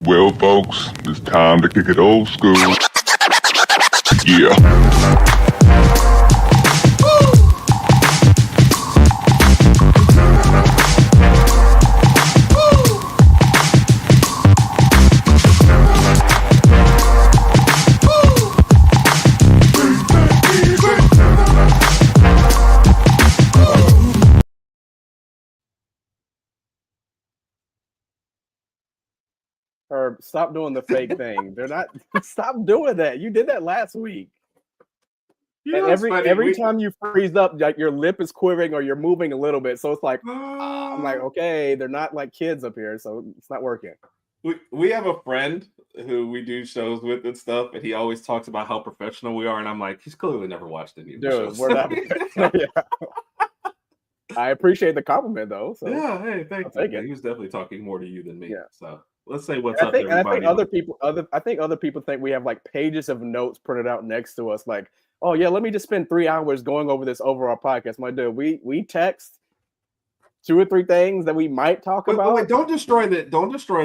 Well, folks, it's time to kick it old school. Yeah. Herb, stop doing the fake thing. They're not. Stop doing that. You did that last week. And every time you freeze up, like your lip is quivering or you're moving a little bit. So it's like I'm like, okay, they're not like kids up here, so it's not working. We have a friend who we do shows with and stuff, and he always talks about how professional we are, and I'm like, he's clearly never watched any of the shows. We're not. Yeah. I appreciate the compliment though. So yeah, hey, thank you. He was definitely talking more to you than me. Yeah. So let's say what's up, everybody. I think other people think we have like pages of notes printed out next to us, like, oh yeah, let me just spend 3 hours going over this overall podcast. My dude, we text 2 or 3 things that we might talk about. Wait, don't destroy the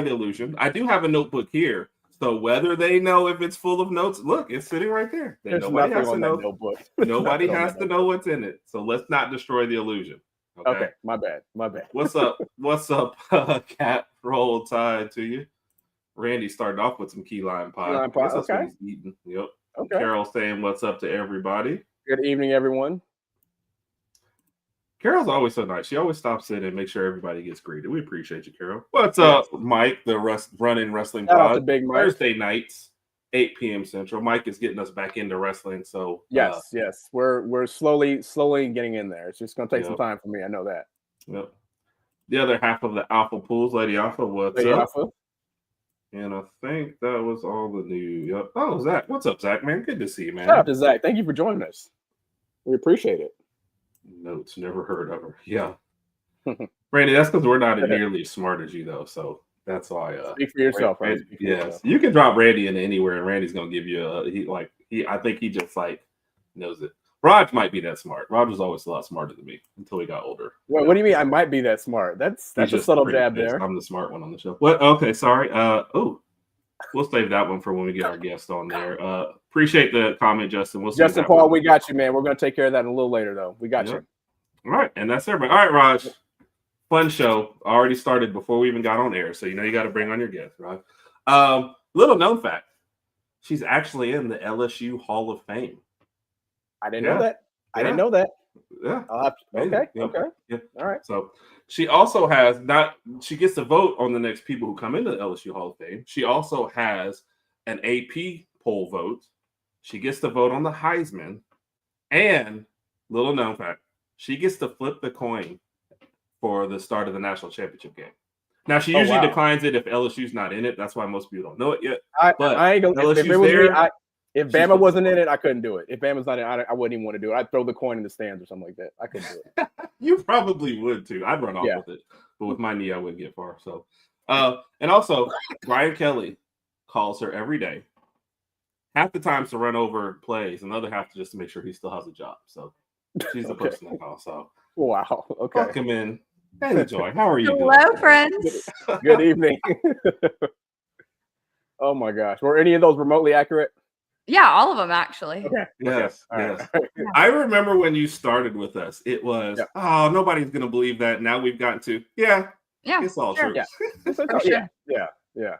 illusion. I do have a notebook here. So whether they know if it's full of notes, look, it's sitting right there. Nobody has to know. Nobody has to know what's in it. So let's not destroy the illusion. Okay, my bad. What's up, Cat? Roll Tide to you. Randy started off with some key lime pie. That's what he's eating. Yep. Okay. Carol saying what's up to everybody. Good evening, everyone. Carol's always so nice. She always stops in and makes sure everybody gets greeted. We appreciate you, Carol. What's up, Mike, the running wrestling pod? Big Mike. Thursday nights, 8 p.m. Central. Mike is getting us back into wrestling. So yes. We're slowly getting in there. It's just gonna take some time for me. I know that. Yep. The other half of the Alpha Pools, Lady Alpha, what's up? Alpha. And I think that was all the news. Yep. Oh, Zach. What's up, Zach, man? Good to see you, man. Shout out to Zach. Thank you for joining us. We appreciate it. Notes, never heard of her. Yeah. Randy, that's because we're not nearly as smart as you, though. So that's why. Speak for yourself, right? Yes. You can drop Randy into anywhere, and Randy's going to give you I think he just knows it. Raj might be that smart. Raj was always a lot smarter than me until he got older. What do you mean I might be that smart? That's a subtle jab there. I'm the smart one on the show. What? Okay, sorry. We'll save that one for when we get our guest on there. Appreciate the comment, Justin. Justin Paul, we got you, man. We're going to take care of that in a little later, though. We got you. All right, and that's everybody. All right, Raj. Fun show. Already started before we even got on air, so you got to bring on your guest, Raj. Little known fact. She's actually in the LSU Hall of Fame. I didn't know that. I didn't know that. Yeah. Okay. Yeah. All right. So she also has she gets to vote on the next people who come into the LSU Hall of Fame. She also has an AP poll vote. She gets to vote on the Heisman. And little known fact, she gets to flip the coin for the start of the national championship game. Now she usually declines it if LSU's not in it. That's why most people don't know it yet. I ain't gonna. If Bama wasn't in it, I couldn't do it. If Bama's not in it, I wouldn't even want to do it. I'd throw the coin in the stands or something like that. I couldn't do it. You probably would too. I'd run off with it, but with my knee, I wouldn't get far. So, and also, Brian Kelly calls her every day. Half the times to run over plays, and the other half just to make sure he still has a job. So, she's the person that calls. So, wow. Okay. Welcome in. Dailey Joy, how are you doing? Hello, friends. Good evening. Oh my gosh, were any of those remotely accurate? Yeah, all of them actually. Okay. Yes. Right. I remember when you started with us, it was, nobody's going to believe that. Now we've gotten to, it's all true. Yeah.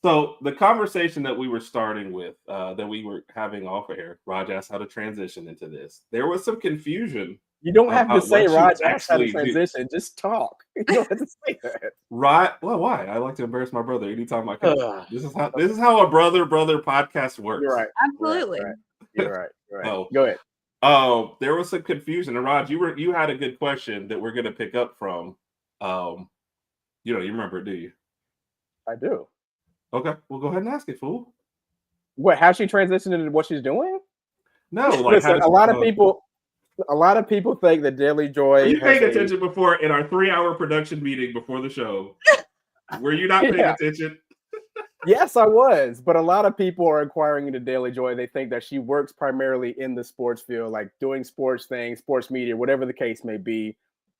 So the conversation that we were starting with, that we were having off of here, Raj asked how to transition into this. There was some confusion. You don't have to say Raj asked how to transition. Just talk. You don't have to say that. Right? Well, why? I like to embarrass my brother anytime I can. This is how a brother podcast works. You're right. Absolutely. You're right. Go ahead. Oh, there was some confusion, and Raj, you had a good question that we're going to pick up from. You remember it, do you? I do. Okay, well, go ahead and ask it, fool. What? How she transitioned into what she's doing? No, listen, a lot of people think that Dailey Joy. Were you paying attention before in our 3-hour production meeting before the show? Were you not paying attention? Yes, I was. But a lot of people are inquiring into Dailey Joy. They think that she works primarily in the sports field, like doing sports things, sports media, whatever the case may be.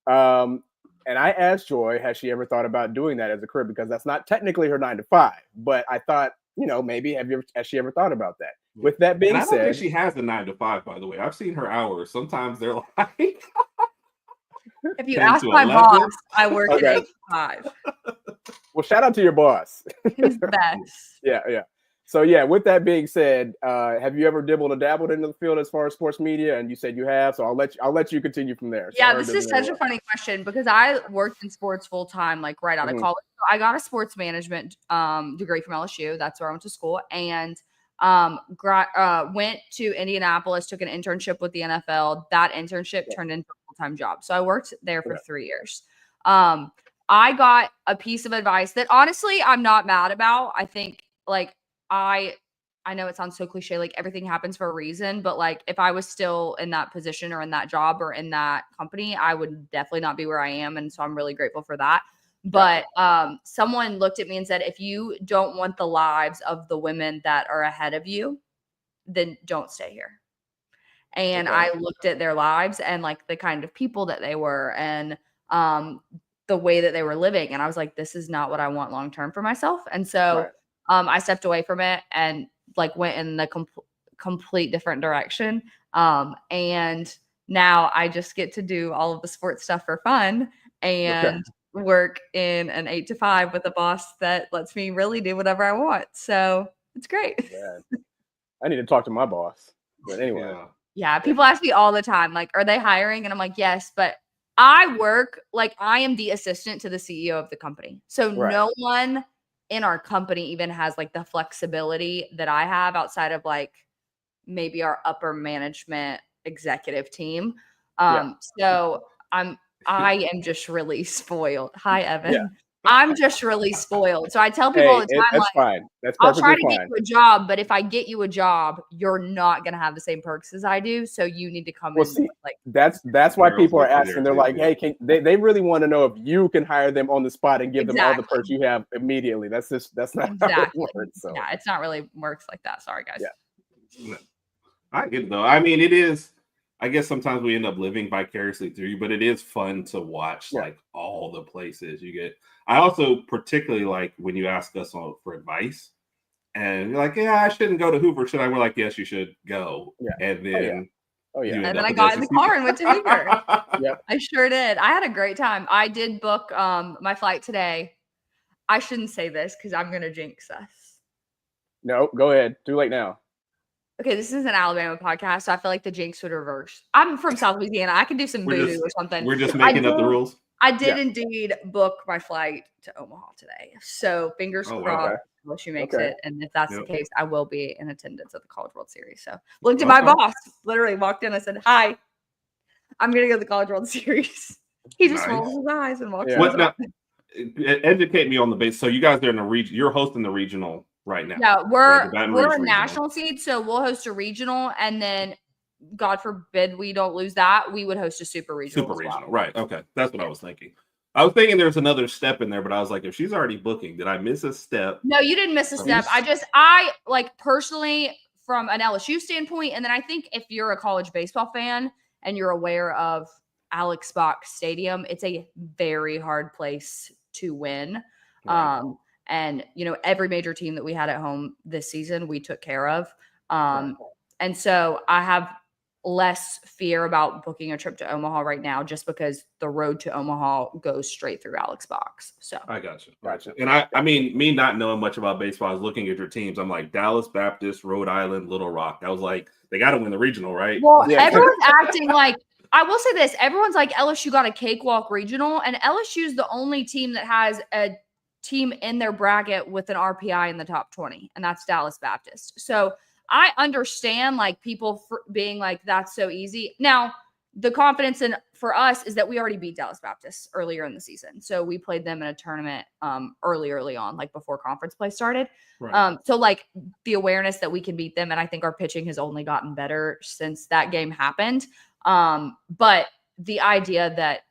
And And I asked Joy, has she ever thought about doing that as a career? Because that's not technically her 9 to 5. But I thought, maybe has she ever thought about that? With that being and I don't said, think she has a 9 to 5. By the way, I've seen her hours. Sometimes they're like. If you 10 ask to my 11. boss, I work at Okay. 8 to 5. Well, shout out to your boss. He's the best. Yeah. So yeah, with that being said, have you ever dibbled or dabbled into the field as far as sports media? And you said you have, so I'll let you continue from there. So Yeah, this is such a funny question because I worked in sports full time, like right out of college. So I got a sports management degree from LSU. That's where I went to school, and went to Indianapolis, took an internship with the NFL. That internship turned into a full-time job. So I worked there for 3 years. I got a piece of advice that honestly I'm not mad about. I think I know it sounds so cliche, like everything happens for a reason, but like if I was still in that position or in that job or in that company, I would definitely not be where I am. And so I'm really grateful for that. But someone looked at me and said, if you don't want the lives of the women that are ahead of you, then don't stay here. And I looked at their lives and like the kind of people that they were and the way that they were living. And I was like, this is not what I want long-term for myself. And so I stepped away from it and like went in the complete different direction. And now I just get to do all of the sports stuff for fun and work in an 8 to 5 with a boss that lets me really do whatever I want. So it's great. Yeah. I need to talk to my boss. But anyway. Yeah. People ask me all the time, like, are they hiring? And I'm like, yes, but I work like I am the assistant to the CEO of the company. So no one in our company even has like the flexibility that I have outside of like maybe our upper management executive team. So I am just really spoiled. Hi, Evan. Yeah. I'm just really spoiled. So I tell people all the time, that's fine. That's I'll try to get you a job, but if I get you a job, you're not going to have the same perks as I do. So you need to come in. See, like that's why people are asking. They're like, hey, they really want to know if you can hire them on the spot and give them all the perks you have immediately. That's not how it works. So. Yeah, it's not really works like that. Sorry, guys. Yeah. I get it though. I mean, it is. I guess sometimes we end up living vicariously through you, but it is fun to watch like all the places you get. I also particularly like when you ask us for advice and you're like, yeah, I shouldn't go to Hoover, should I? We're like, yes, you should go. Yeah. And then, and then I got in the car and went to Hoover. I sure did. I had a great time. I did book my flight today. I shouldn't say this because I'm going to jinx us. No, go ahead. Too late now. Okay, this is an Alabama podcast, so I feel like the jinx would reverse. I'm from South Louisiana. I can do some voodoo or something. We're just making up the rules. I did indeed book my flight to Omaha today. So fingers crossed, LSU makes it. And if that's the case, I will be in attendance at the College World Series. So looked at my boss, literally walked in. I said, hi, I'm going to go to the College World Series. He just rolls his eyes and walks in. Now, educate me on the base. So you guys are in the region. You're hosting the regional right now. Yeah, we're a national seed, so we'll host a regional, and then God forbid we don't lose that, we would host a super regional. Right? Okay, that's what I was thinking. I was thinking there's another step in there, but I was like, if she's already booking, did I miss a step? No, you didn't miss a step. I like personally from an LSU standpoint, and then I think if you're a college baseball fan and you're aware of Alex Box Stadium, it's a very hard place to win. Right. And, every major team that we had at home this season, we took care of. And so I have less fear about booking a trip to Omaha right now, just because the road to Omaha goes straight through Alex Box. So I gotcha. And I mean, me not knowing much about baseball, I was looking at your teams. I'm like Dallas Baptist, Rhode Island, Little Rock. I was like, they got to win the regional, right? Well, everyone's acting like, I will say this. Everyone's like, LSU got a cakewalk regional, and LSU is the only team that has a team in their bracket with an RPI in the top 20, and that's Dallas Baptist. So I understand like people being like, that's so easy. Now, the confidence for us is that we already beat Dallas Baptist earlier in the season. So we played them in a tournament early on, like before conference play started. Right. So like the awareness that we can beat them, and I think our pitching has only gotten better since that game happened. But the idea that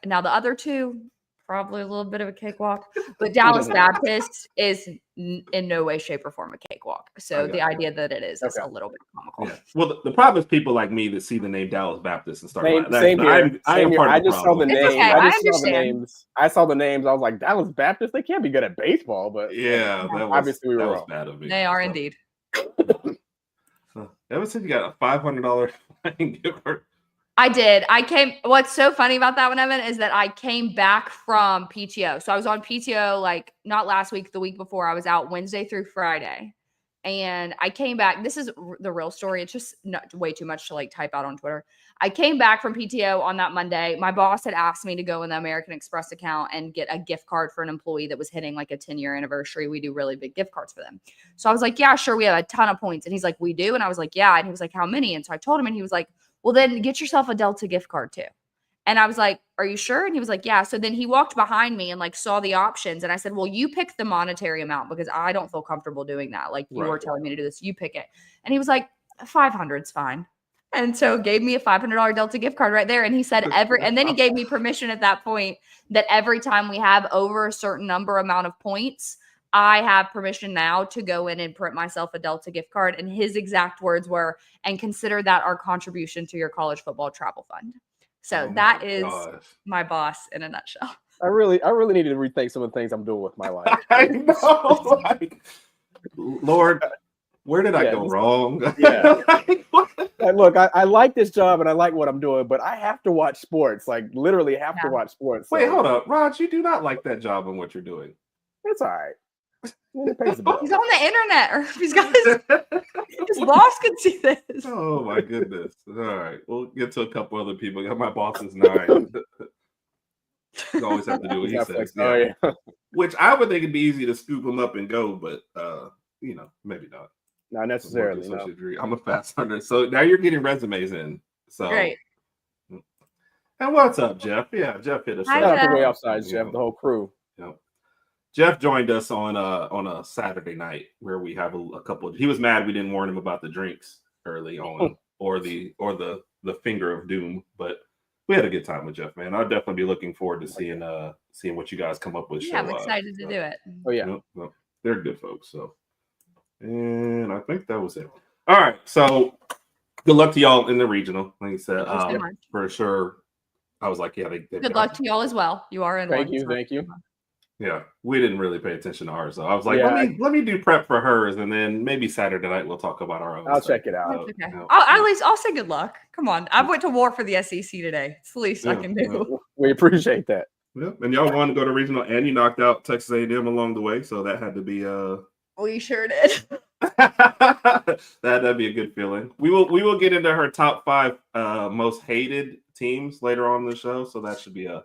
now the other two, probably a little bit of a cakewalk, but Dallas Baptist is in no way, shape, or form a cakewalk. So the idea that it is a little bit comical. Yeah. Well, the problem is people like me that see the name Dallas Baptist and start laughing. Same here. I just saw the name. Okay, I saw the names. I saw the names. I was like, Dallas Baptist? They can't be good at baseball, but yeah, obviously we were wrong. Bad of me. They are indeed. Ever since you got a $500 gift card. I did. What's so funny about that one, Evan, is that I came back from PTO. So I was on PTO like not last week, the week before. I was out Wednesday through Friday. And I came back. This is the real story. It's just not way too much to like type out on Twitter. I came back from PTO on that Monday. My boss had asked me to go in the American Express account and get a gift card for an employee that was hitting like a 10-year anniversary. We do really big gift cards for them. So I was like, yeah, sure. We have a ton of points. And he's like, we do. And I was like, yeah. And he was like, how many? And so I told him, and he was like, well, then get yourself a Delta gift card too. And I was like, are you sure? And he was like, yeah. So then he walked behind me and like saw the options. And I said, well, you pick the monetary amount because I don't feel comfortable doing that. Like you were telling me to do this, you pick it. And he was like, 500's fine. And so gave me a $500 Delta gift card right there. And he said and then he gave me permission at that point that every time we have over a certain amount of points, I have permission now to go in and print myself a Delta gift card. And his exact words were, and consider that our contribution to your college football travel fund. So that is my boss in a nutshell. I really need to rethink some of the things I'm doing with my life. I know. Like, Lord, where did I go wrong? Yeah. Look, I like this job and I like what I'm doing, but I have to watch sports. Like literally have to watch sports. Wait, hold up. Raj, you do not like that job and what you're doing. It's all right. It pays the bills. He's on the internet, or he's got his boss can see this. Oh my goodness. All right. We'll get to a couple other people. My boss is 9. You always have to do what he says. Oh, yeah. Which I would think it'd be easy to scoop him up and go, but maybe not. Not necessarily. No. I'm a fast hunter. So now you're getting resumes in. So great. And what's up, Jeff? Yeah, Jeff hit us up. Shout out to Way Offside, Jeff, the whole crew. Yep. Jeff joined us on a Saturday night where we have a couple of, he was mad we didn't warn him about the drinks early on or the finger of doom, but we had a good time with Jeff, man. I'll definitely be looking forward to seeing what you guys come up with. Yeah, I'm excited to do it. Oh yeah. They're good folks. So, and I think that was it. All right. So good luck to y'all in the regional. Like I said, for sure. I was like, yeah, good luck to y'all as well. You are in. Thank you. Yeah, we didn't really pay attention to ours, so I was like, let me do prep for hers, and then maybe Saturday night we'll talk about our own. I'll check it out. Okay. At least I'll say good luck. Come on, I went to war for the SEC today. It's the least I can do. Yeah. We appreciate that. Yeah, and y'all wanted to go to regional, and you knocked out Texas A&M along the way, so that had to be. We sure did. That'd be a good feeling. We will get into her top 5 most hated teams later on in the show, so that should be a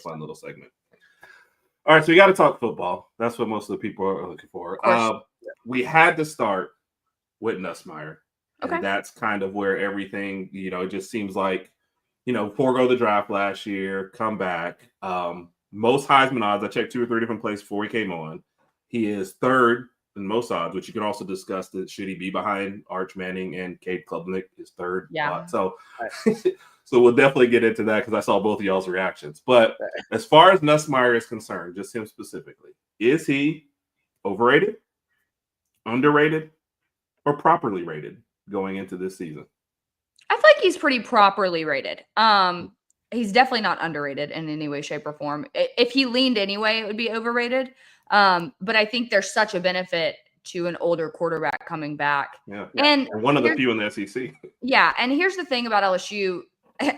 fun little segment. All right, so we got to talk football. That's what most of the people are looking for. We had to start with Nussmeier. And that's kind of where everything, it just seems like, forego the draft last year, come back. Most Heisman odds, I checked 2 or 3 different places before he came on. He is 3rd in most odds, which you can also discuss that should he be behind Arch Manning and Cade Klubnik, his 3rd. Yeah. So we'll definitely get into that because I saw both of y'all's reactions. But as far as Nussmeier is concerned, just him specifically, is he overrated, underrated, or properly rated going into this season? I think he's pretty properly rated. He's definitely not underrated in any way, shape, or form. If he leaned anyway, it would be overrated. But I think there's such a benefit to an older quarterback coming back. Yeah. And one of the few in the SEC. Yeah. And here's the thing about LSU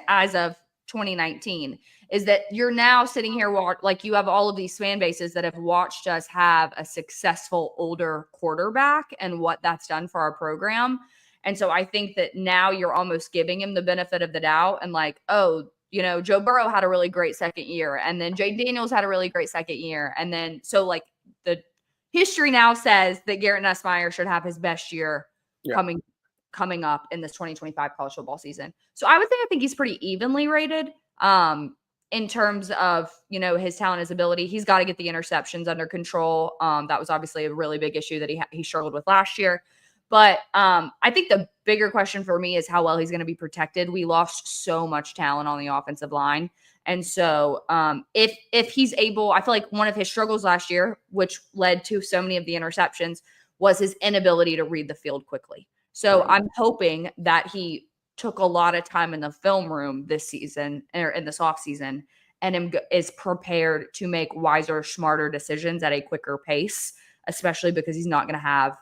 as of 2019 is that you're now sitting here like you have all of these fan bases that have watched us have a successful older quarterback and what that's done for our program. And so I think that now you're almost giving him the benefit of the doubt and like, oh, Joe Burrow had a really great second year. And then Jay Daniels had a really great second year. And then so like the history now says that Garrett Nussmeier should have his best year coming up in this 2025 college football season. So I think he's pretty evenly rated in terms of, his talent, his ability. He's got to get the interceptions under control. That was obviously a really big issue that he struggled with last year. But I think the bigger question for me is how well he's going to be protected. We lost so much talent on the offensive line. And so if he's able, I feel like one of his struggles last year, which led to so many of the interceptions, was his inability to read the field quickly. So I'm hoping that he took a lot of time in the film room this season or in this offseason and is prepared to make wiser, smarter decisions at a quicker pace, especially because he's not going to have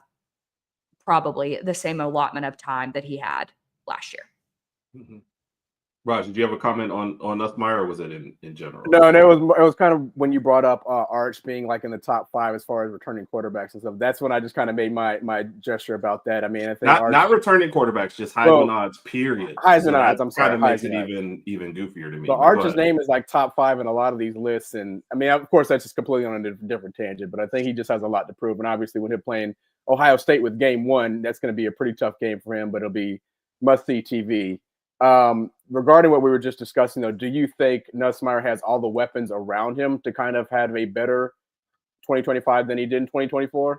probably the same allotment of time that he had last year. Mm-hmm. Raj, did you have a comment on Nussmeier, or was it in general? No, it was kind of when you brought up Arch being like in the top 5 as far as returning quarterbacks and stuff. That's when I just kind of made my gesture about that. I mean, I think not returning quarterbacks, just Heisman odds, period. Heisman odds. I'm sorry, kind of makes it even goofier to me. But Arch's name is like top 5 in a lot of these lists, and I mean, of course, that's just completely on a different tangent. But I think he just has a lot to prove, and obviously, when he's playing Ohio State with game 1, that's going to be a pretty tough game for him, but it'll be must-see TV. Regarding what we were just discussing, though, do you think Nussmeier has all the weapons around him to kind of have a better 2025 than he did in 2024?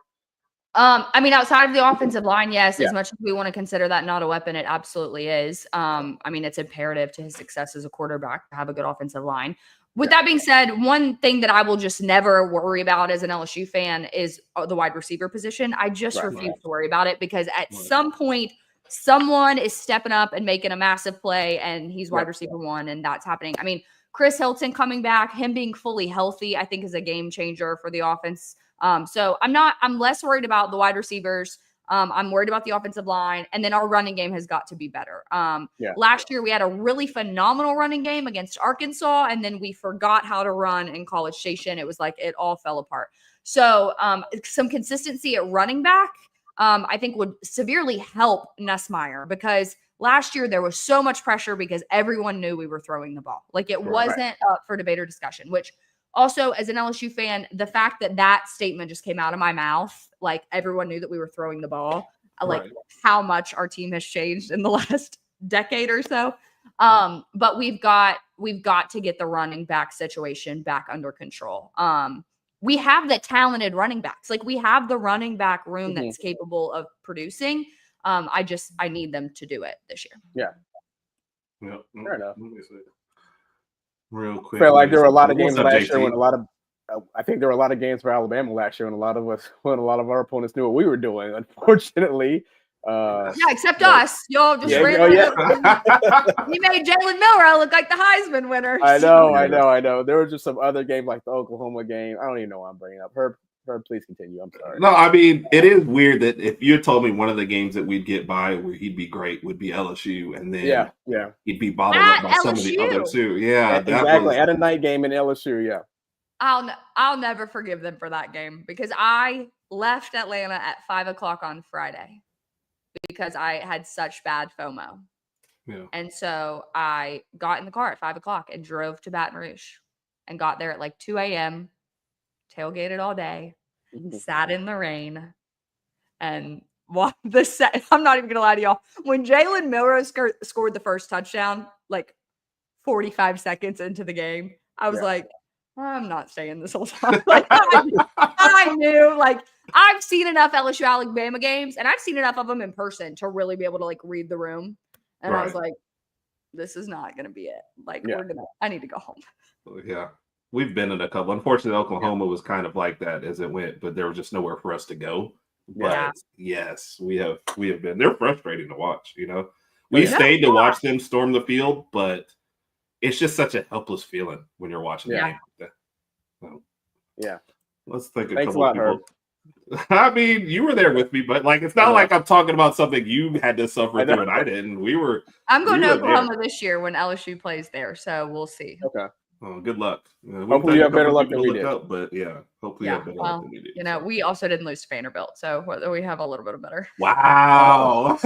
I mean, outside of the offensive line, yes, as much as we want to consider that not a weapon, it absolutely is. I mean, it's imperative to his success as a quarterback to have a good offensive line. With that being said, one thing that I will just never worry about as an LSU fan is the wide receiver position. I just refuse to worry about it because at some point, someone is stepping up and making a massive play, and he's wide receiver 1, and that's happening. I mean, Chris Hilton coming back, him being fully healthy, I think is a game changer for the offense. So I'm less worried about the wide receivers. I'm worried about the offensive line, and then our running game has got to be better. Last year we had a really phenomenal running game against Arkansas, and then we forgot how to run in College Station. It was like it all fell apart. So some consistency at running back, I think would severely help Nussmeier, because last year there was so much pressure because everyone knew we were throwing the ball. Like it wasn't up for debate or discussion, which also as an LSU fan, the fact that that statement just came out of my mouth, like everyone knew that we were throwing the ball, like how much our team has changed in the last decade or so. But we've got to get the running back situation back under control. We have the talented running backs. Like we have the running back room that's capable of producing. I need them to do it this year. Yeah. Fair enough. Real quick. I feel like there were a lot of games last year when I think there were a lot of games for Alabama last year when a lot of our opponents knew what we were doing. Unfortunately. Except us. Y'all just ran. You made Jalen Milroe look like the Heisman winner. I know. There were just some other games like the Oklahoma game. I don't even know why I'm bringing up. Herb, please continue. I'm sorry. No, I mean, it is weird that if you had told me one of the games that we'd get by where he'd be great would be LSU, and then he'd be bottled up by some of the other two. Yeah, exactly. At a night game in LSU, yeah. I'll never forgive them for that game because I left Atlanta at 5:00 on Friday because I had such bad FOMO. Yeah. And so I got in the car at 5:00 and drove to Baton Rouge and got there at like 2 a.m., tailgated all day, sat in the rain, and walked the set. I'm not even going to lie to y'all. When Jalen Milroe scored the first touchdown, like 45 seconds into the game, I was like, I'm not staying this whole time. Like, I knew, like, I've seen enough LSU Alabama games, and I've seen enough of them in person to really be able to, like, read the room. And I was like, this is not going to be it. Like, I need to go home. Yeah. We've been in a couple. Unfortunately, Oklahoma was kind of like that as it went, but there was just nowhere for us to go. But yes, we have been. They're frustrating to watch, you know. We stayed to watch them storm the field, but it's just such a helpless feeling when you're watching the game like that. So, let's think Thanks a lot, people. I mean, you were there with me, but like it's not like I'm talking about something you had to suffer through and I didn't. I'm going to Oklahoma this year when LSU plays there, so we'll see. Okay. Oh, good luck. Hopefully you have better luck than we did. But hopefully you have better luck than we did. You know, we also didn't lose to Vanderbilt, so we have a little bit of better. Wow.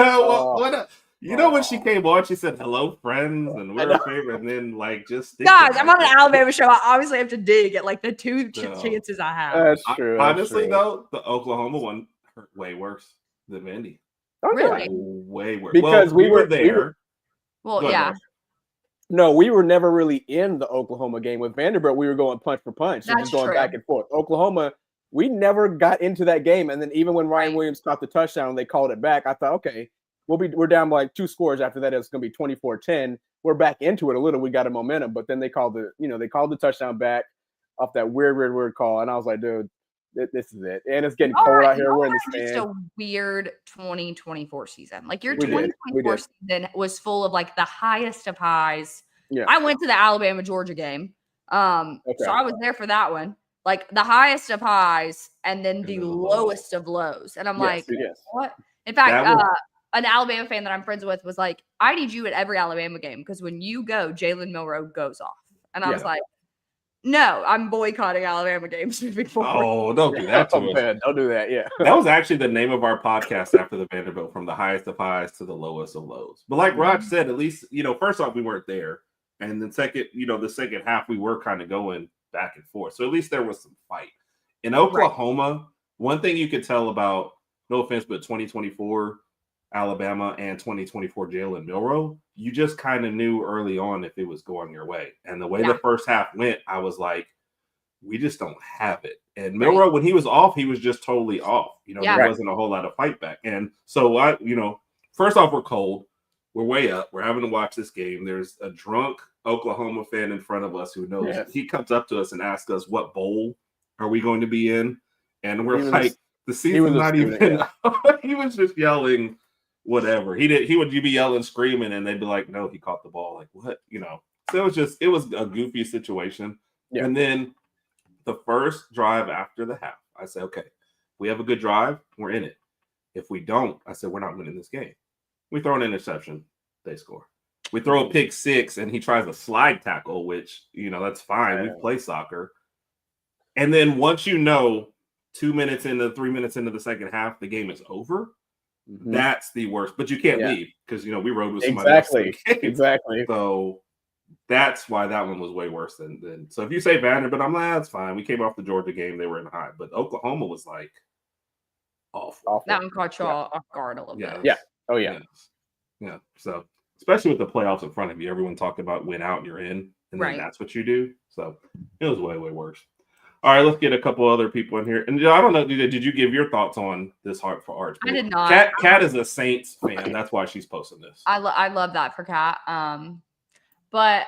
You know, when she came on, she said, hello, friends, and we're favorite, and then, like, just... Guys, I'm on an Alabama show. I obviously have to dig at, like, the two chances I have. That's true. Honestly, though, the Oklahoma one hurt way worse than Vandy. Really? Way worse. Because we were there. No, we were never really in the Oklahoma game. With Vanderbilt, we were going punch for punch. That's just going true. back and forth. Oklahoma, we never got into that game. And then even when Ryan Williams caught the touchdown and they called it back, I thought, okay, we're down by like 2 scores after that. It's going to be 24-10. we're back into it a little. We got a momentum, but then they called the touchdown back off that weird call, and I was like, dude, this is it. And it's getting cold out here. We're in the stand. Just a weird 2024 season. Like your We did. 2024 season was full of like the highest of highs. Yeah. I went to the Alabama-Georgia game. So I was there for that one. Like the highest of highs and then the lowest of lows. And I'm like, what? In fact, an Alabama fan that I'm friends with was like, I need you at every Alabama game because when you go, Jalen Milroe goes off. And I was like, no, I'm boycotting Alabama games moving forward. Oh, don't do that to us. Don't do that. Yeah. That was actually the name of our podcast after the Vanderbilt, from the highest of highs to the lowest of lows. But like Rod said, at least, first off, we weren't there. And then second, the second half, we were kind of going back and forth. So at least there was some fight. In Oklahoma, one thing you could tell about, no offense, but 2024 Alabama and 2024 Jalen Milroe, you just kind of knew early on if it was going your way. And the way the first half went, I was like, we just don't have it. And Milroe, when he was off, he was just totally off. There wasn't a whole lot of fight back. And so first off, we're cold. We're way up. We're having to watch this game. There's a drunk Oklahoma fan in front of us who knows. He comes up to us and asks us, what bowl are we going to be in? And we're like, the season's not even. He was just yelling whatever. He would be yelling, screaming, and they'd be like, no, he caught the ball. Like, what? So it was a goofy situation. Yeah. And then the first drive after the half, I said, okay, if we have a good drive, we're in it. If we don't, I said, we're not winning this game. We throw an interception, they score. We throw a pick six, and he tries a slide tackle, which, that's fine. We play soccer. And then once 2 minutes into, 3 minutes into the second half, the game is over. That's the worst. But you can't leave because, we rode with somebody else. Exactly. So that's why that one was way worse than. So if you say Vanderbilt, I'm like, that's fine. We came off the Georgia game. They were in high. But Oklahoma was like awful. That one caught you off guard a little bit. Yeah. Oh, yeah. Yeah. So especially with the playoffs in front of you, everyone talked about win out, you're in, and then that's what you do. So it was way, way worse. All right, let's get a couple other people in here. And I don't know, did you give your thoughts on this Heart for Arch? I did not. Kat is a Saints fan. That's why she's posting this. I love that for Kat. But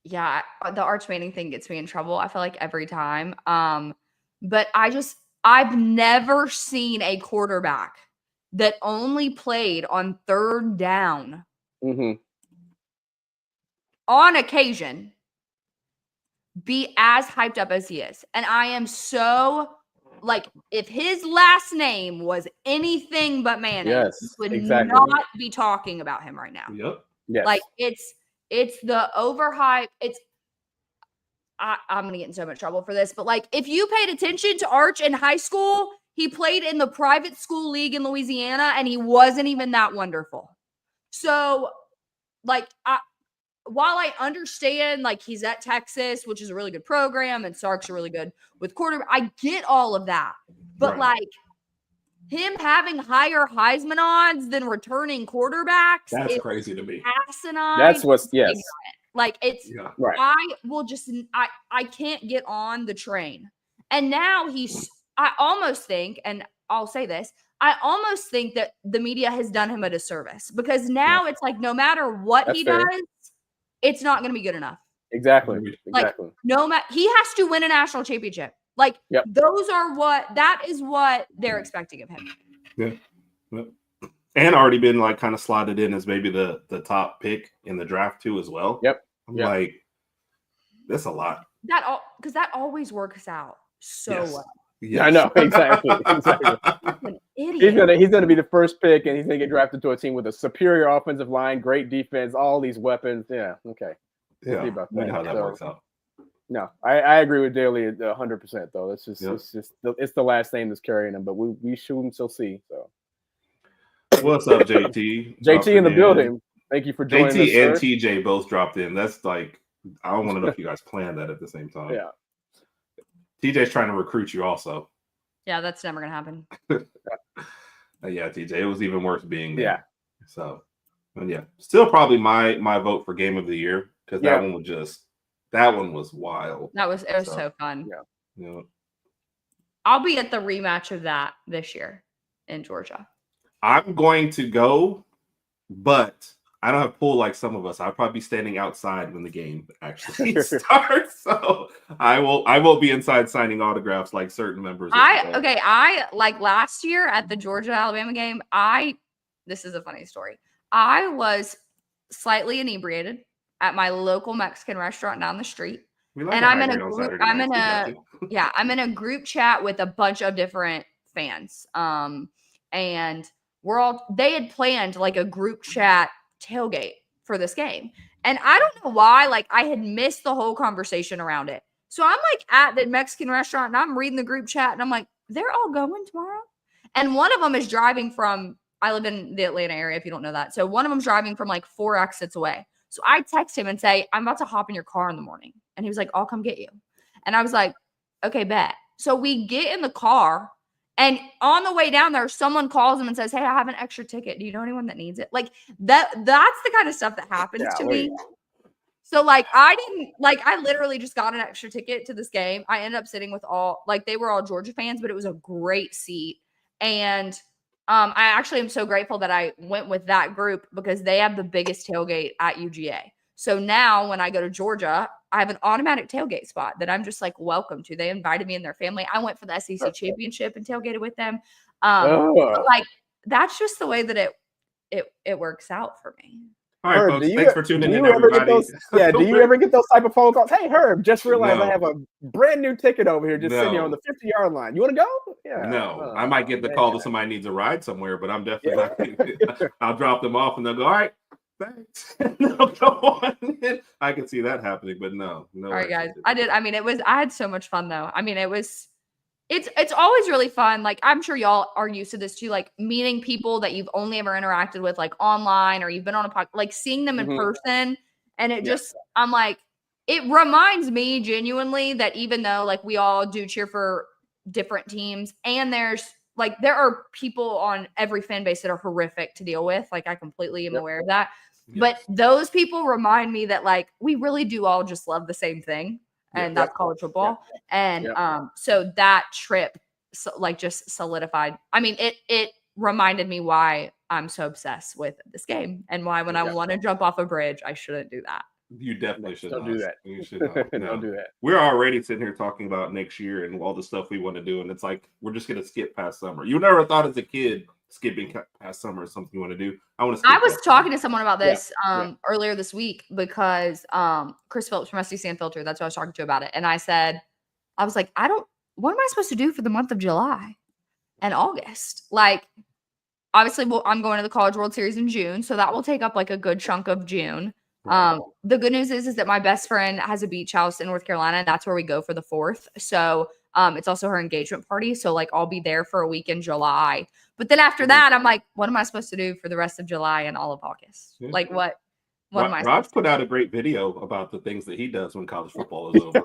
yeah, the Arch Manning thing gets me in trouble. I feel like every time. But I've never seen a quarterback that only played on third down on occasion be as hyped up as he is. And I am so like, if his last name was anything but Manning, we would not be talking about him right now. Yep. Yes. Like it's the overhype. I'm gonna get in so much trouble for this, but like if you paid attention to Arch in high school, he played in the private school league in Louisiana and he wasn't even that wonderful. So like while I understand, like, he's at Texas, which is a really good program, and Sark's really good with quarterback, I get all of that. But, like, him having higher Heisman odds than returning quarterbacks is crazy to me. Asinine. That's what's, Like, it's, I can't get on the train. And now I almost think, and I'll say this, I almost think that the media has done him a disservice because now it's like, no matter what he does, it's not going to be good enough. Exactly. Like, he has to win a national championship. Like, that is what they're expecting of him. Yeah. And already been like kind of slotted in as maybe the top pick in the draft too as well. I'm like, that's a lot. Because that always works out so well. Yes. I know, exactly. An idiot. He's gonna be the first pick, and he's gonna get drafted to a team with a superior offensive line, great defense, all these weapons. Yeah, okay. Yeah, see about that. How that works out. No, I agree with Dailey 100%. Though it's the last name that's carrying him, but we shall see. So, what's up, JT? JT in the building. Thank you for joining us. JT and TJ both dropped in. That's like, I don't want to know if you guys planned that at the same time. Yeah. TJ's trying to recruit you also. Yeah, that's never going to happen. Yeah, TJ, it was even worse being there. Yeah. So, and yeah, still probably my vote for game of the year because that one was wild. It was so fun. Yeah. I'll be at the rematch of that this year in Georgia. I'm going to go, but I don't have pool like some of us. I'll probably be standing outside when the game actually starts. So I won't be inside signing autographs like certain members. I like last year at the Georgia Alabama game. This is a funny story. I was slightly inebriated at my local Mexican restaurant down the street. And I'm in a group. I'm in a group chat with a bunch of different fans. And they had planned like a group chat tailgate for this game. And I don't know why, like I had missed the whole conversation around it. So I'm like at the Mexican restaurant and I'm reading the group chat and I'm like, they're all going tomorrow. And one of them is driving from, I live in the Atlanta area, if you don't know that. So one of them's driving from like 4 exits away. So I text him and say, I'm about to hop in your car in the morning. And he was like, I'll come get you. And I was like, okay, bet. So we get in the car and on the way down there, someone calls him and says, hey, I have an extra ticket. Do you know anyone that needs it? Like that's the kind of stuff that happens to me. So like, I literally just got an extra ticket to this game. I ended up sitting with they were all Georgia fans, but it was a great seat. And I actually am so grateful that I went with that group because they have the biggest tailgate at UGA. So now when I go to Georgia, I have an automatic tailgate spot that I'm just like welcome to. They invited me and their family. I went for the SEC championship and tailgated with them. But like that's just the way that it works out for me. All right, folks, thanks for tuning in, everybody. Do you ever get those type of phone calls? Hey, Herb, just realized I have a brand new ticket over here just sitting here on the 50-yard line. You want to go? Yeah. No, I might get the call that somebody needs a ride somewhere, but I'm definitely not going to. I'll drop them off and they'll go, all right, thanks. They'll go on. I can see that happening, but no. All right, guys. I had so much fun, though. I mean, it's always really fun. Like, I'm sure y'all are used to this too, like meeting people that you've only ever interacted with, like online, or you've been on a podcast, like seeing them in person. And it just, I'm like, it reminds me genuinely that even though like we all do cheer for different teams and there are people on every fan base that are horrific to deal with. Like I completely am aware of that. Yes. But those people remind me that like, we really do all just love the same thing. And that's college football. And so that trip just solidified. I mean, it reminded me why I'm so obsessed with this game and why when I want to jump off a bridge, I shouldn't do that. You definitely should not do that. You should not. No. Don't do that. We're already sitting here talking about next year and all the stuff we want to do. And it's like, we're just going to skip past summer. You never thought as a kid skipping past summer is something you want to do. I was talking to someone about this earlier this week because Chris Phillips from SEC Unfiltered, that's who I was talking to about it. And I was like, what am I supposed to do for the month of July and August? Like, obviously, I'm going to the College World Series in June. So that will take up like a good chunk of June. The good news is that my best friend has a beach house in North Carolina. And that's where we go for the 4th. So it's also her engagement party. So like I'll be there for a week in July. But then after that, I'm like, what am I supposed to do for the rest of July and all of August? Like what am I supposed to do? Rod put out a great video about the things that he does when college football is over.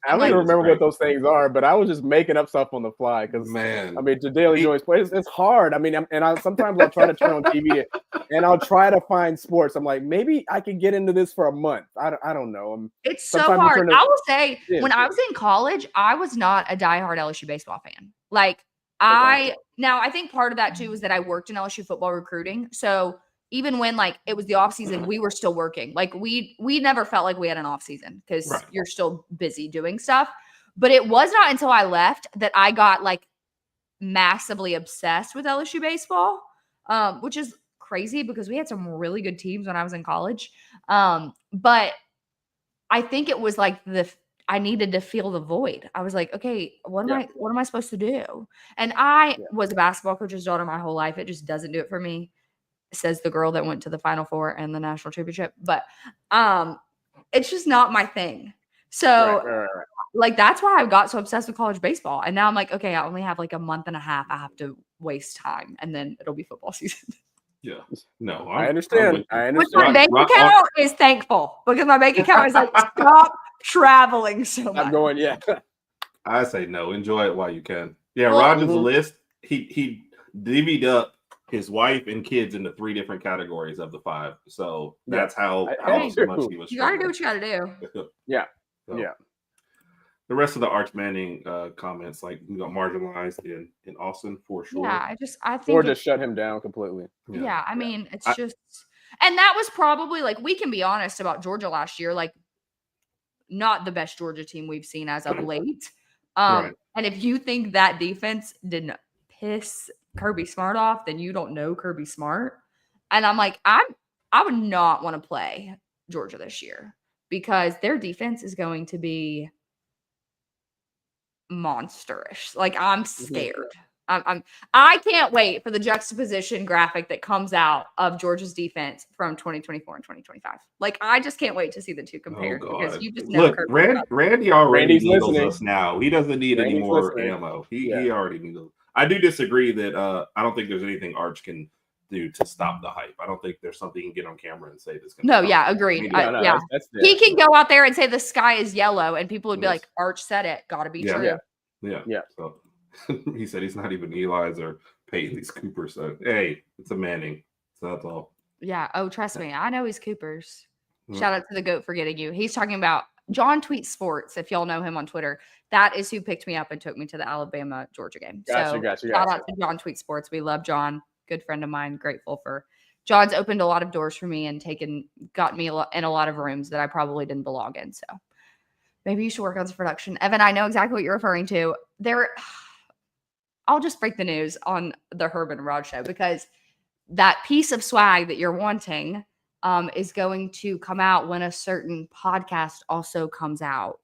I don't even remember what those things are, but I was just making up stuff on the fly because, to Dailey Joy's place, it's hard. I mean, sometimes I'll try to turn on TV and I'll try to find sports. I'm like, maybe I could get into this for a month. I don't know. It's so hard. I will say, when I was in college, I was not a diehard LSU baseball fan. Like, I think part of that too is that I worked in LSU football recruiting. So even when like it was the off season, we were still working. Like we never felt like we had an off season because you're still busy doing stuff. But it was not until I left that I got like massively obsessed with LSU baseball, which is crazy because we had some really good teams when I was in college. But I think it was like I needed to fill the void. I was like, okay, what am I supposed to do? And I was a basketball coach's daughter my whole life. It just doesn't do it for me. Says the girl that went to the Final Four and the national championship, but it's just not my thing. So like, that's why I got so obsessed with college baseball. And now I'm like, okay, I only have like a month and a half. I have to waste time and then it'll be football season. Yeah, no, I understand. Which my bank account is thankful because my bank account is like, stop traveling so much. I'm going, I say no, enjoy it while you can. Yeah, Roger's list, he divvied up his wife and kids into 3 different categories of the 5. So that's how much he was. You gotta do what you gotta do. The rest of the Arch Manning comments, like marginalized in Austin for sure. Yeah, I think or just shut him down completely. Yeah, I mean, it's just, And that was probably like, we can be honest about Georgia last year, like not the best Georgia team we've seen as of late. Right. And if you think that defense didn't piss Kirby Smart off, then you don't know Kirby Smart. And I'm like, I would not want to play Georgia this year because their defense is going to be monsterish. Like, I'm scared. I can't wait for the juxtaposition graphic that comes out of Georgia's defense from 2024 and 2025. Like, I just can't wait to see the two compared because you just know. Look, Randy already needles listening. us now. He doesn't need any more ammo. He already needles. I do disagree that I don't think there's anything Arch can do to stop the hype. I don't think there's something he can get on camera and say that's going to. No, yeah, agreed. Yeah, he can go out there and say the sky is yellow, and people would be like, "Arch said it. Got to be true." Yeah. So he said he's not even Eli's or Paisley's Cooper. So hey, it's a Manning. So that's all. Yeah. Oh, trust me, I know he's Cooper's. Shout out to the GOAT for getting you. He's talking about John Tweet Sports. If y'all know him on Twitter, that is who picked me up and took me to the Alabama Georgia game. Gotcha. Shout out to John Tweet Sports. We love John. Good friend of mine. Grateful for John's opened a lot of doors for me and got me in a lot of rooms that I probably didn't belong in. So maybe you should work on some production. Evan, I know exactly what you're referring to. I'll just break the news on the Herb and Rodg show because that piece of swag that you're wanting is going to come out when a certain podcast also comes out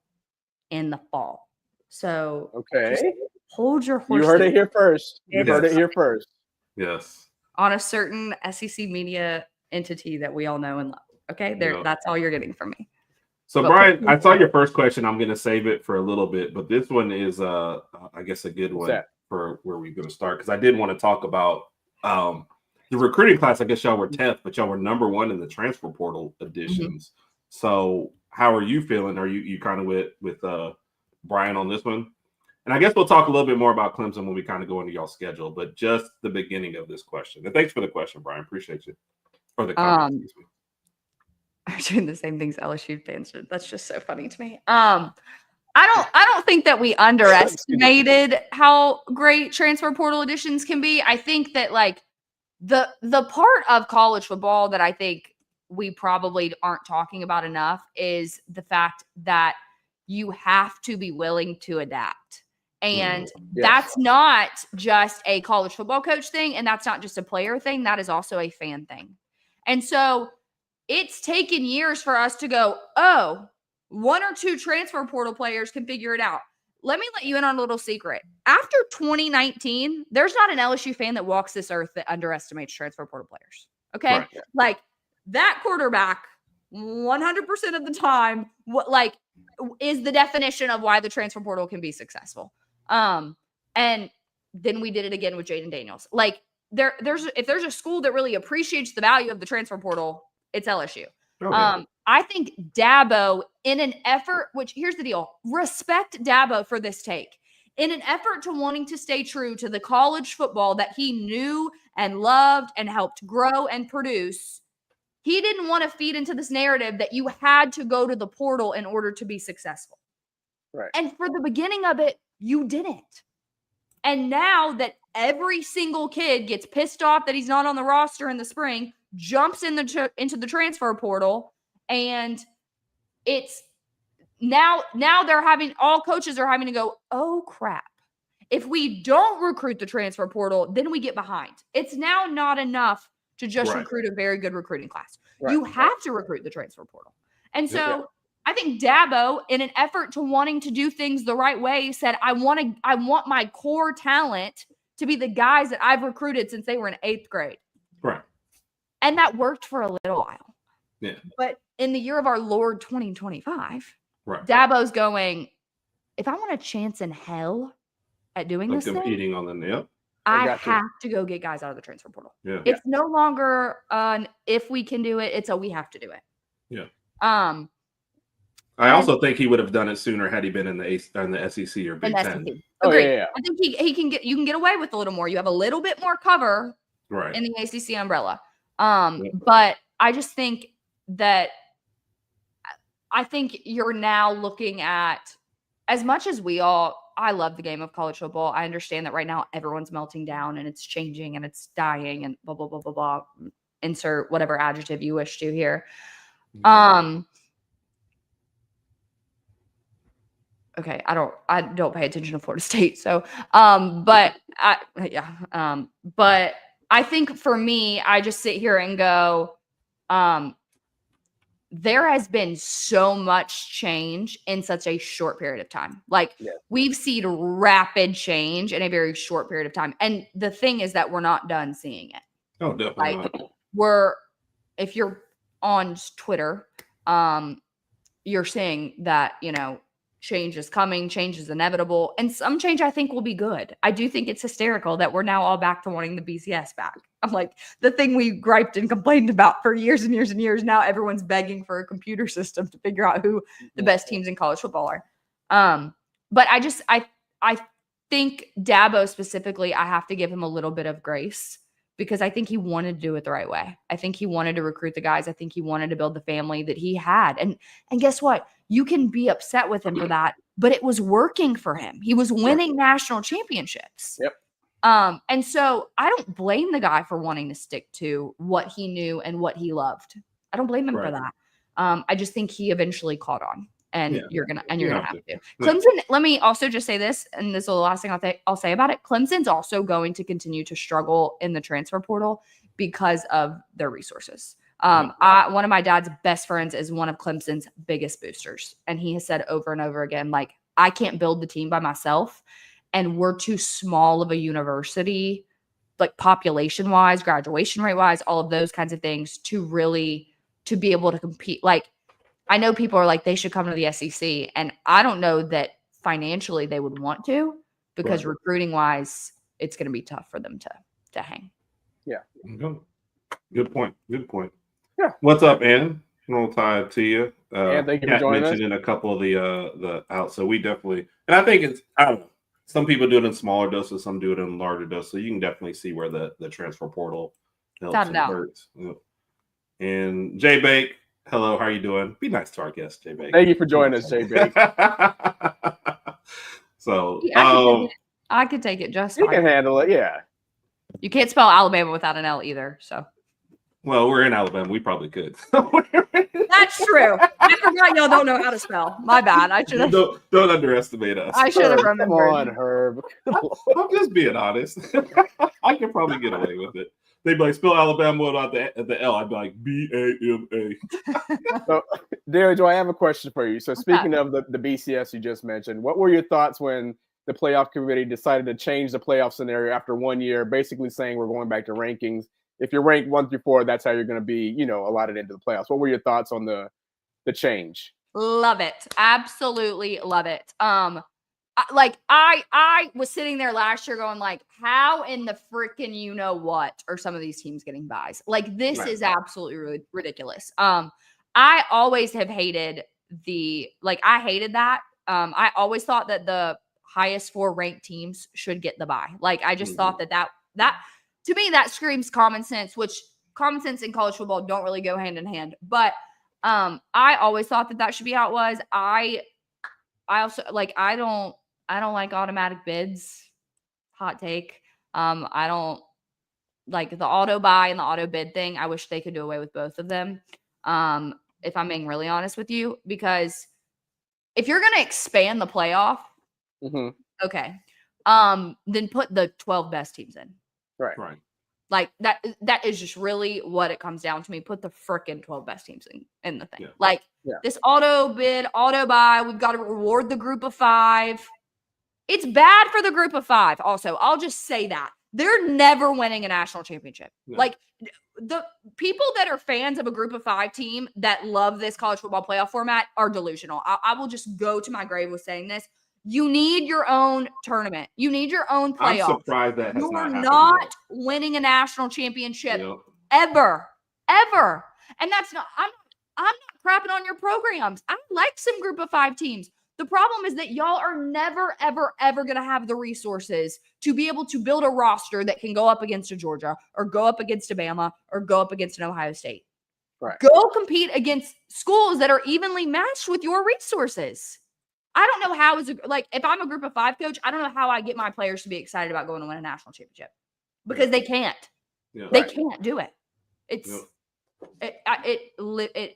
in the fall. So okay, hold your horses. You heard it here first. Heard it here first. Yes. On a certain SEC media entity that we all know and love. Okay, that's all you're getting from me. So, Brian, I saw your first question. I'm going to save it for a little bit, but this one is, I guess, a good one for where we're going to start because I did want to talk about the recruiting class. I guess y'all were 10th, but y'all were number 1 in the transfer portal additions. So, how are you feeling? Are you kind of with Brian on this one? And I guess we'll talk a little bit more about Clemson when we kind of go into y'all's schedule, but just the beginning of this question. And thanks for the question, Brian. Appreciate you. Or the comment, excuse me. I'm doing the same things LSU fans did. That's just so funny to me. I don't think that we underestimated how great transfer portal additions can be. I think that like the part of college football that I think we probably aren't talking about enough is the fact that you have to be willing to adapt. And that's not just a college football coach thing, and that's not just a player thing. That is also a fan thing. And so it's taken years for us to go, oh, 1 or 2 transfer portal players can figure it out. Let me let you in on a little secret. After 2019, there's not an LSU fan that walks this earth that underestimates transfer portal players. Okay? Right. Like that quarterback 100% of the time, is the definition of why the transfer portal can be successful. And then we did it again with Jaden Daniels. Like if there's a school that really appreciates the value of the transfer portal, it's LSU. Oh, yeah. I think Dabo, in an effort, which here's the deal, respect Dabo for this take. In an effort to wanting to stay true to the college football that he knew and loved and helped grow and produce, he didn't want to feed into this narrative that you had to go to the portal in order to be successful. Right. And for the beginning of it, you didn't. And now that every single kid gets pissed off that he's not on the roster in the spring, jumps into the transfer portal, and it's now all coaches are having to go, oh crap. If we don't recruit the transfer portal, then we get behind. It's now not enough to just recruit a very good recruiting class. Right. You have to recruit the transfer portal. And so I think Dabo, in an effort to wanting to do things the right way, said, I want my core talent to be the guys that I've recruited since they were in 8th grade. Right. And that worked for a little while. Yeah. But in the year of our Lord 2025, right. Dabo's going, if I want a chance in hell at doing this competing thing, on the nail. I have to go get guys out of the transfer portal. Yeah. It's no longer if we can do it, it's a we have to do it. Yeah. I also think he would have done it sooner had he been in the SEC or Big Ten. Agreed. I think you can get away with a little more. You have a little bit more cover in the ACC umbrella. But I just think that you're now looking at, as much as I love the game of college football. I understand that right now everyone's melting down and it's changing and it's dying and blah, blah, blah, blah, blah. insert whatever adjective you wish to here. Okay, I don't pay attention to Florida State. So, but I think for me, I just sit here and go, there has been so much change in such a short period of time. Like we've seen rapid change in a very short period of time. And the thing is that we're not done seeing it. Oh, definitely not. If you're on Twitter, you're saying that, change is coming, change is inevitable, and some change I think will be good. I do think it's hysterical that we're now all back to wanting the BCS back. I'm like, the thing we griped and complained about for years and years and years, now everyone's begging for a computer system to figure out who the best teams in college football are. But I think Dabo specifically, I have to give him a little bit of grace because I think he wanted to do it the right way. I think he wanted to recruit the guys. I think he wanted to build the family that he had. And guess what? You can be upset with him for that, but it was working for him. He was winning national championships. Yep. And so I don't blame the guy for wanting to stick to what he knew and what he loved. I don't blame him for that. I just think he eventually caught on. And you're gonna have to. Clemson. Let me also just say this, and this is the last thing I'll say about it. Clemson's also going to continue to struggle in the transfer portal because of their resources. One of my dad's best friends is one of Clemson's biggest boosters, and he has said over and over again, like, I can't build the team by myself, and we're too small of a university, like population wise, graduation rate wise, all of those kinds of things to be able to compete. Like, I know people are like, they should come to the SEC. And I don't know that financially they would want to, because recruiting wise, it's going to be tough for them to hang. Yeah. Good point. Yeah. What's up, Ann? Roll Tide to you. Thank you for joining us. Mentioned in a couple of the out. So we definitely, and I think I don't know. Some people do it in smaller doses, some do it in larger doses. So you can definitely see where the transfer portal helps and hurts. And Jay Bake. Hello, how are you doing? Be nice to our guest, Jay Bake. Thank you for joining us, Jay Bake. So I could take it just you fine. can handle it, yeah. You can't spell Alabama without an L either, so. Well, we're in Alabama. We probably could. That's true. I forgot y'all don't know how to spell. My bad. I should have. Don't underestimate us. I should have remembered. Come on, Herb. I'm just being honest. I can probably get away with it. They'd be like, spell Alabama without the L. I'd be like, BAMA. So, Dailey Joy, I have a question for you. So, speaking of the BCS you just mentioned, what were your thoughts when the playoff committee decided to change the playoff scenario after 1 year, basically saying we're going back to rankings? If you're ranked 1 through 4, that's how you're going to be, allotted into the playoffs. What were your thoughts on the change? Love it. Absolutely love it. I was sitting there last year going like, how in the freaking what are some of these teams getting buys? Like, this is absolutely ridiculous. I always have hated I hated that. I always thought that the highest 4 ranked teams should get the buy. Like, I just thought that to me, that screams common sense, which common sense and college football don't really go hand in hand. But I always thought that should be how it was. I also I don't like automatic bids. Hot take. I don't like the auto buy and the auto bid thing. I wish they could do away with both of them. If I'm being really honest with you, because if you're going to expand the playoff, okay, then put the 12 best teams in. Right. Like that is just really what it comes down to me. Put the frickin' 12 best teams in the thing. This auto bid, auto buy, we've got to reward the group of 5. It's bad for the group of 5. Also, I'll just say that. They're never winning a national championship. No. Like, the people that are fans of a group of 5 team that love this college football playoff format are delusional. I will just go to my grave with saying this. You need your own tournament. You need your own playoff. I'm surprised that has You're not winning a national championship ever. And that's not. I'm not crapping on your programs. I like some group of 5 teams. The problem is that y'all are never, ever, ever going to have the resources to be able to build a roster that can go up against a Georgia or go up against a Bama or go up against an Ohio State. Right. Go compete against schools that are evenly matched with your resources. I don't know how, if I'm a group of 5 coach, I don't know how I get my players to be excited about going to win a national championship because they can't. Yeah, they can't do it. It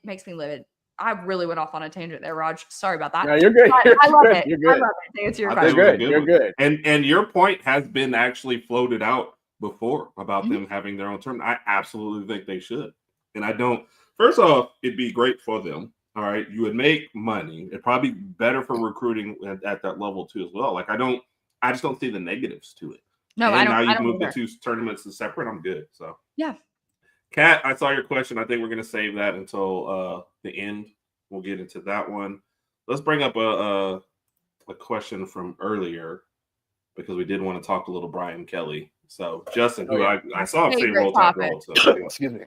makes me livid. I really went off on a tangent there, Raj. Sorry about that. No, you're good. I love it. You're good. I love it. To answer your I question. think You're good. And your point has been actually floated out before about them having their own tournament. I absolutely think they should. And I don't. First off, it'd be great for them. All right, you would make money. It'd probably be better for recruiting at that level too as well. Like I just don't see the negatives to it. No, and I don't. Now I you've don't moved either. the 2 tournaments to separate. I'm good. So Yeah. Kat, I saw your question. I think we're gonna save that until the end. We'll get into that one. Let's bring up a question from earlier because we did want to talk a little Brian Kelly. So Justin, who I saw him say Favorite roll tide topic. roll. So Excuse me.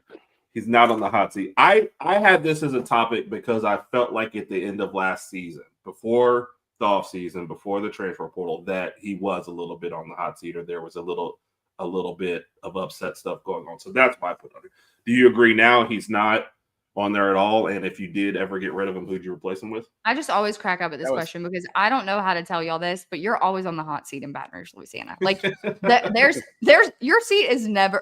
he's not on the hot seat. I had this as a topic because I felt like at the end of last season, before the offseason, before the transfer portal, that he was a little bit on the hot seat, or there was a little bit of upset stuff going on. So that's why I put on it. Do you agree now he's not on there at all? And if you did ever get rid of him, who'd you replace him with? I just always crack up at this question because I don't know how to tell y'all this, but you're always on the hot seat in Baton Rouge, Louisiana. Like there's your seat is never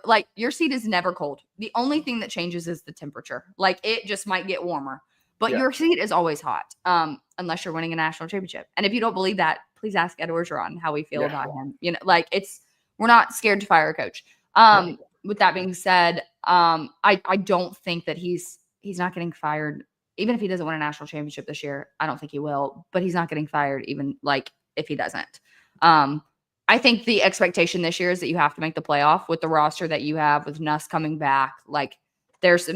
cold. The only thing that changes is the temperature. Like it just might get warmer, but your seat is always hot. Unless you're winning a national championship. And if you don't believe that, please ask Ed Orgeron how we feel about him. You know, like we're not scared to fire a coach. With that being said, I don't think that he's not getting fired. Even if he doesn't win a national championship this year, I don't think he will, but he's not getting fired even like if he doesn't. I think the expectation this year is that you have to make the playoff with the roster that you have with Nuss coming back. Like there's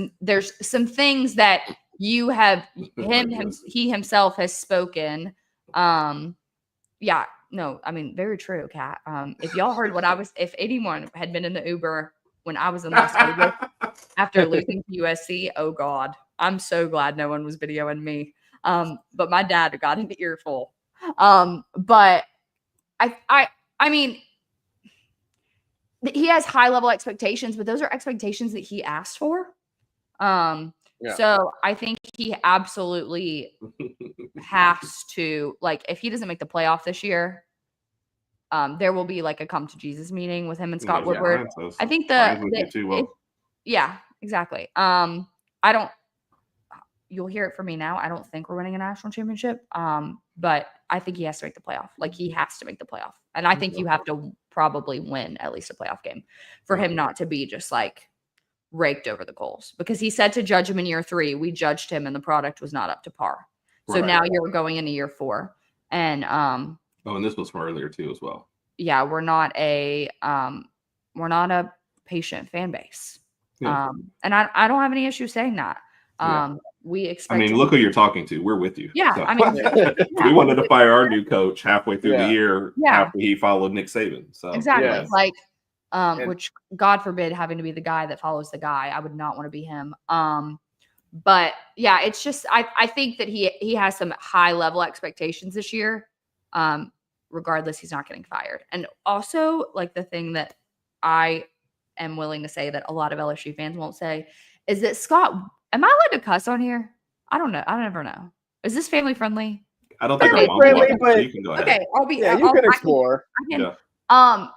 some things that you have he himself has spoken. No, I mean, very true, Kat. If y'all heard if anyone had been in the Uber when I was in Las Vegas after losing to USC, oh God, I'm so glad no one was videoing me. But my dad got an earful. But I mean, he has high level expectations, but those are expectations that he asked for. So I think he absolutely has to, like, if he doesn't make the playoff this year, there will be like a come to Jesus meeting with him and Scott Woodward. I think exactly. You'll hear it from me now. I don't think we're winning a national championship. But I think he has to make the playoff. Like he has to make the playoff. And I think you have to probably win at least a playoff game for him not to be just like raked over the coals, because he said to judge him in year 3, we judged him and the product was not up to par. So now you're going into year 4. And and this was from earlier too as well. Yeah, we're not a patient fan base. Yeah. And I don't have any issue saying that. We expect. I mean, look who you're talking to. We're with you. Yeah, so. I mean, we wanted to fire our new coach halfway through the year after he followed Nick Saban. So exactly, which God forbid having to be the guy that follows the guy. I would not want to be him. But yeah, it's just I think that he has some high level expectations this year. Regardless, he's not getting fired. And also, like, the thing that I am willing to say that a lot of LSU fans won't say is that Scott. Am I allowed to cuss on here? I don't know. I never know. Is this family friendly? I don't think family friendly, but you can go ahead. Okay, I'll be. Yeah, you can explore. I can.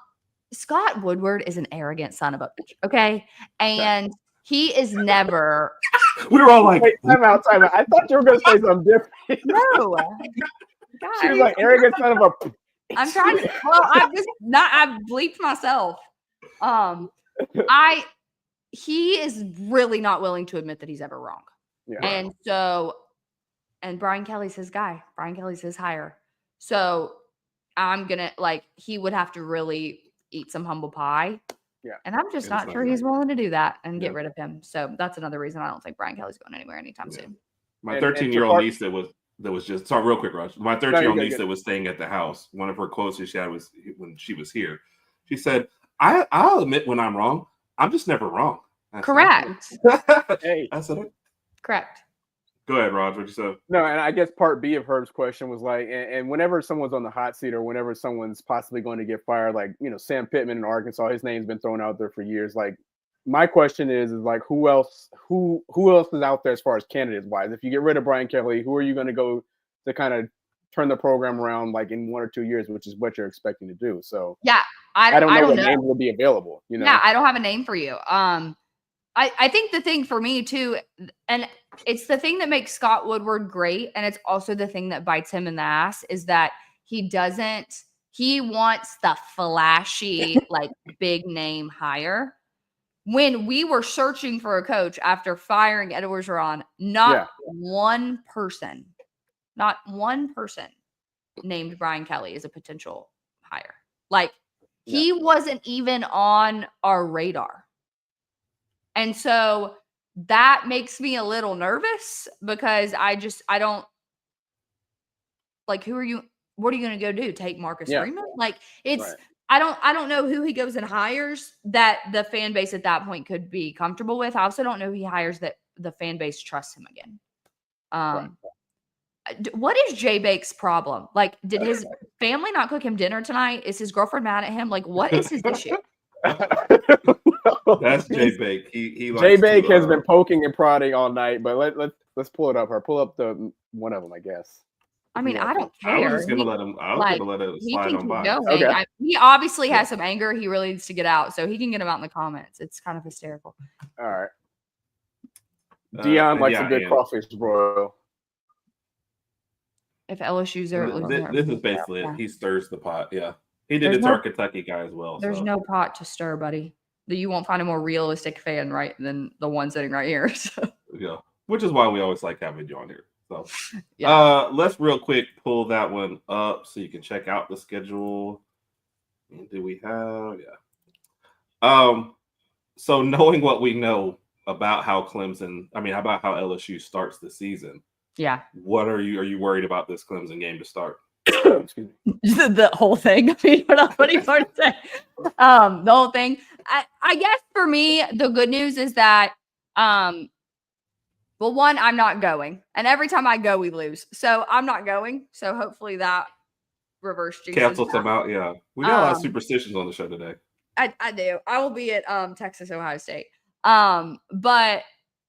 Scott Woodward is an arrogant son of a bitch. Okay, and he is never. We were all like, "Wait, time out. I thought you were going to say something different." No. God, she was like, "Arrogant son of a." I'm trying to. Well, I've bleeped myself. He is really not willing to admit that he's ever wrong. Yeah. And Brian Kelly's his guy. Brian Kelly's his hire. So I'm going to, he would have to really eat some humble pie. Yeah. And I'm just not sure he's willing to do that and get rid of him. So that's another reason I don't think Brian Kelly's going anywhere anytime soon. My 13-year-old niece that was just, sorry, real quick, Raj. My 13-year-old niece that was staying at the house, one of her quotes that she had was when she was here. She said, I'll admit when I'm wrong. I'm just never wrong. Correct. Hey, that's it. Correct. Go ahead, Raj. What you say? No, and I guess part B of Herb's question was like, and whenever someone's on the hot seat or whenever someone's possibly going to get fired, like, Sam Pittman in Arkansas, his name's been thrown out there for years. Like, my question is like, who else is out there as far as candidates wise? If you get rid of Brian Kelly, who are you going to go to kind of turn the program around like in 1 or 2 years, which is what you're expecting to do? So yeah, I don't know what name will be available. Yeah, I don't have a name for you. I think the thing for me too, and it's the thing that makes Scott Woodward great, and it's also the thing that bites him in the ass, is that he wants the flashy, like big name hire. When we were searching for a coach after firing Ed Orgeron, not one person named Brian Kelly as a potential hire. Like he wasn't even on our radar. And so that makes me a little nervous because I don't like, what are you going to go do? Take Marcus Freeman? Like I don't know who he goes and hires that the fan base at that point could be comfortable with. I also don't know who he hires that the fan base trusts him again. What is Jay Bake's problem? Like, did his family not cook him dinner tonight? Is his girlfriend mad at him? Like, what is his issue? That's Jay Bake. He Jay Bake has been poking and prodding all night, but let's pull it up. Pull up the one of them, I guess. I mean, I don't care. I was just gonna let him. I was gonna let it slide on by. Okay. He obviously has some anger. He really needs to get out, so he can get him out in the comments. It's kind of hysterical. All right. Dion likes a good crawfish broil. If LSU's there, this is basically it. He stirs the pot. Yeah, he did it to our Kentucky guy as well. There's no pot to stir, buddy. You won't find a more realistic fan than the one sitting right here. So. Yeah, which is why we always like having you on here. So, let's real quick pull that one up so you can check out the schedule. Do we have? Yeah. So knowing what we know about how about how LSU starts the season. Yeah. What are you worried about this Clemson game to start? Excuse me. The whole thing. I mean, what do you want to say? The whole thing. I guess for me, the good news is that, well, one, I'm not going. And every time I go, we lose. So I'm not going. So hopefully that reverse jinxes cancels them out. Yeah. We got a lot of superstitions on the show today. I do. I will be at Texas, Ohio State. But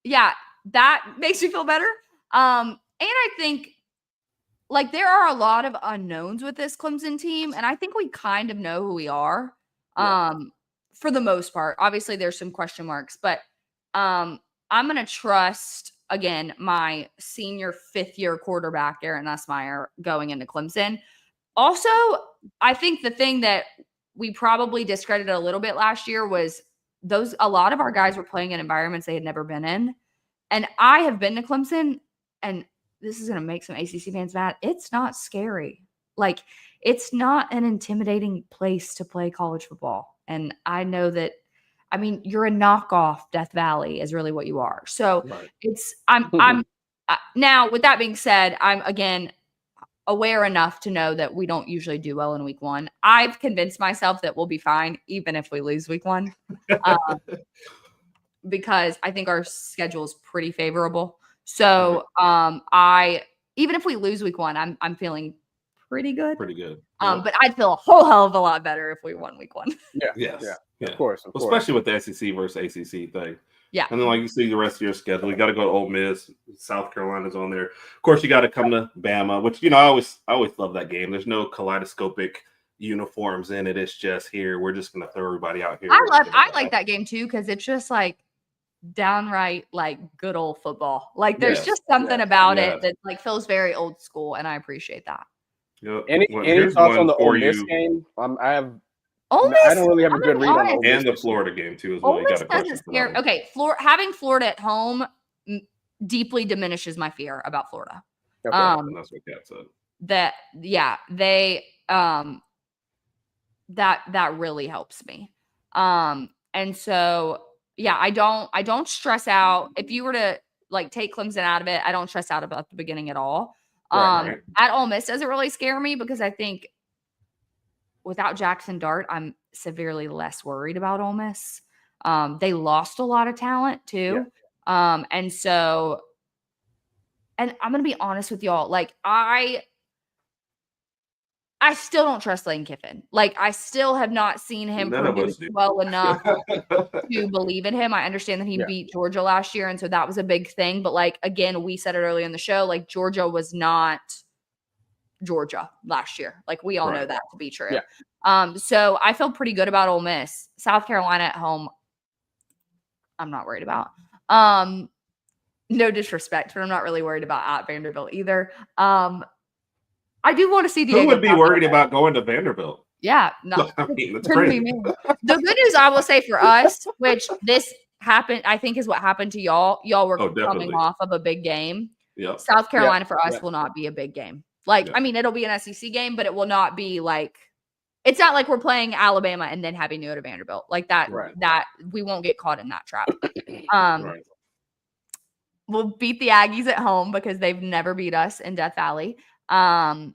yeah, that makes me feel better. And I think like there are a lot of unknowns with this Clemson team, and I think we kind of know who we are. For the most part. Obviously there's some question marks, but I'm going to trust again my senior 5th-year quarterback Aaron Nussmeier going into Clemson. Also, I think the thing that we probably discredited a little bit last year was a lot of our guys were playing in environments they had never been in. And I have been to Clemson, and this is going to make some ACC fans mad. It's not scary. Like, it's not an intimidating place to play college football. And I know that, I mean, you're a knockoff Death Valley is really what you are. So I'm now with that being said, I'm again aware enough to know that we don't usually do well in week 1. I've convinced myself that we'll be fine, even if we lose week 1, because I think our schedule is pretty favorable. So even if we lose week 1, I'm feeling pretty good. Pretty good. But I'd feel a whole hell of a lot better if we won week 1. Yeah. Of course. Especially with the SEC versus ACC thing. Yeah. And then, like you see the rest of your schedule, you got to go to Ole Miss. South Carolina's on there. Of course, you got to come to Bama, which, I always love that game. There's no kaleidoscopic uniforms in it. It's just here. We're just going to throw everybody out here. I like that game too, because it's just like downright like good old football. Like there's just something about it that like feels very old school, and I appreciate that. Yep. Any thoughts on the Ole Miss game? I don't really have a good read on Ole Miss. And the Florida game too as well. Ole Miss doesn't scare. Okay, having Florida at home deeply diminishes my fear about Florida. Okay. And that's what Kat said. That really helps me. And so I don't stress out. If you were to like take Clemson out of it, I don't stress out about the beginning at all. At Ole Miss doesn't really scare me because I think without Jackson Dart, I'm severely less worried about Ole Miss. They lost a lot of talent too. Yeah. And I'm going to be honest with y'all. Like I still don't trust Lane Kiffin. Like I still have not seen him produce well enough to believe in him. I understand that he beat Georgia last year. And so that was a big thing. But like, again, we said it earlier in the show, like Georgia was not Georgia last year. Like we all know that to be true. Yeah. So I feel pretty good about Ole Miss. South Carolina at home. I'm not worried about. No disrespect, but I'm not really worried about at Vanderbilt either. I do want to see Who would be worried about going to Vanderbilt? Yeah, no, I mean, that's couldn't be crazy. me. The good news I will say for us, which this happened, I think is what happened to y'all. Y'all were coming definitely. off of a big game. Yep. South Carolina for us will not be a big game. Like, I mean, it'll be an SEC game, but it will not be like, it's not like we're playing Alabama and then having to go to Vanderbilt. Like that, that we won't get caught in that trap. We'll beat the Aggies at home because they've never beat us in Death Valley. And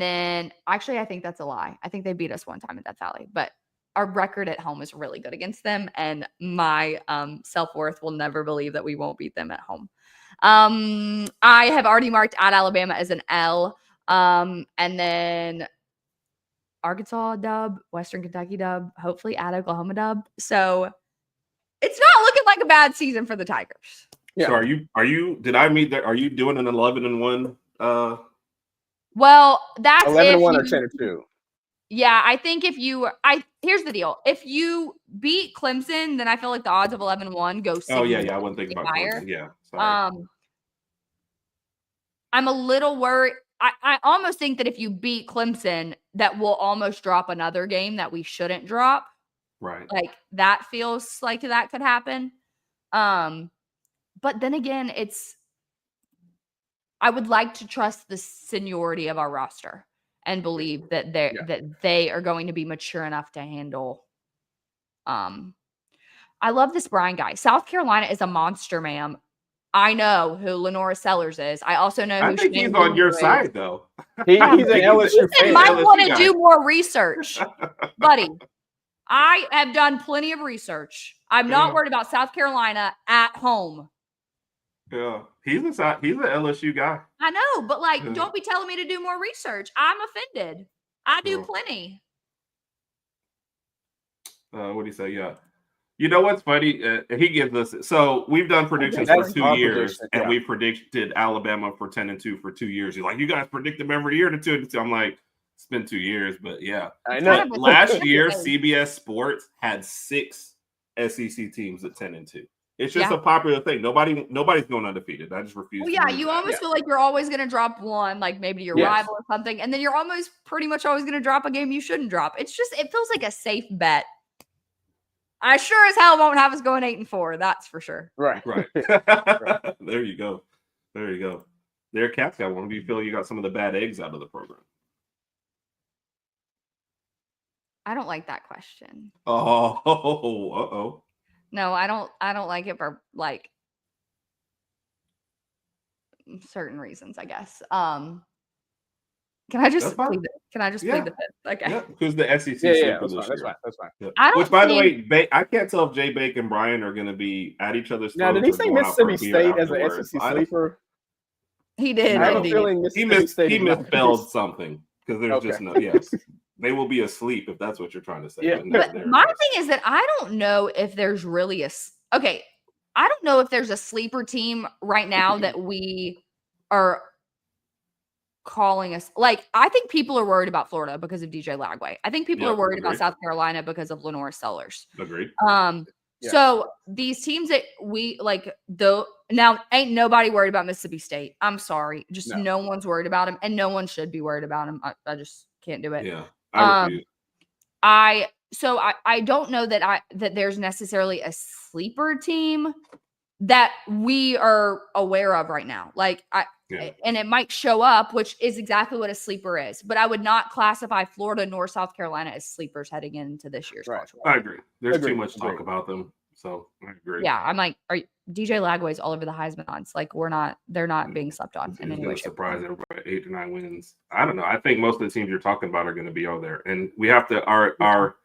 then actually, I think that's a lie. I think they beat us one time in Death Valley, but our record at home is really good against them. And my self-worth will never believe that we won't beat them at home. I have already marked at Alabama as an L. And then Arkansas dub, Western Kentucky dub, hopefully at Oklahoma dub. So it's not looking like a bad season for the Tigers. Yeah. So are you did I meet that? Are you doing an 11-1? Well, that's 11-1 or 10-2. Yeah, I think here's the deal. If you beat Clemson, then I feel like the odds of 11-1 go Oh yeah, I wouldn't think about higher. Clemson. Yeah. Sorry. I'm a little worried. I almost think that if you beat Clemson, that will almost drop another game that we shouldn't drop. Right. Like that feels like that could happen. But then again, I would like to trust the seniority of our roster and believe that they are going to be mature enough to handle. I love this Brian guy. South Carolina is a monster, ma'am. I know who Lenora Sellers is. I also know who I think he's on your side, though. He's an LSU fan. You might want to do more research, buddy. I have done plenty of research. I'm not worried about South Carolina at home. Yeah, he's an LSU guy. I know, but don't be telling me to do more research. I'm offended. I do plenty. What do you say? Yeah. You know what's funny? He gives us so we've done predictions for 2 years, and we predicted Alabama for 10-2 for 2 years. He's like, you guys predict them every year to 2-2. I'm like, it's been 2 years, but yeah. I know. Last year, CBS Sports had 6 SEC teams at 10-2. It's just a popular thing. Nobody's going undefeated. I just refuse. Well, yeah, you almost feel like you're always going to drop one, like maybe your rival or something, and then you're almost pretty much always going to drop a game you shouldn't drop. It feels like a safe bet. I sure as hell won't have us going 8-4. That's for sure. Right. There you go. There, Cat's got one. Do you feel you got some of the bad eggs out of the program? I don't like that question. Oh, No, I don't like it for like certain reasons, I guess. Can I just plead the fifth? Okay. Yeah, who's the SEC? That's fine. Yeah. Which, by the way, I can't tell if Jay Bake and Brian are going to be at each other's throats. Now, did he say Mississippi State as an SEC sleeper? He did. I have a feeling he misspelled something because there's just no. Yes, they will be asleep if that's what you're trying to say. Yeah. But my thing is that I don't know if there's really I don't know if there's a sleeper team right now that we are calling us. Like, I think people are worried about Florida because of DJ Lagway. I think people are worried about South Carolina because of Lenora Sellers. Agreed. So these teams that we like, though, now ain't nobody worried about Mississippi State. I'm sorry. Just no one's worried about him, and no one should be worried about him. I just can't do it. Yeah. I don't know that there's necessarily a sleeper team that we are aware of right now. Like and it might show up, which is exactly what a sleeper is. But I would not classify Florida nor South Carolina as sleepers heading into this year's college football. I agree. There's too much talk about them. So I agree. Yeah, I'm like, DJ Lagway's all over the Heisman odds. Like they're not being slept on in any way. Surprise everybody, 8 to 9 wins. I don't know. I think most of the teams you're talking about are going to be out there, and we have to our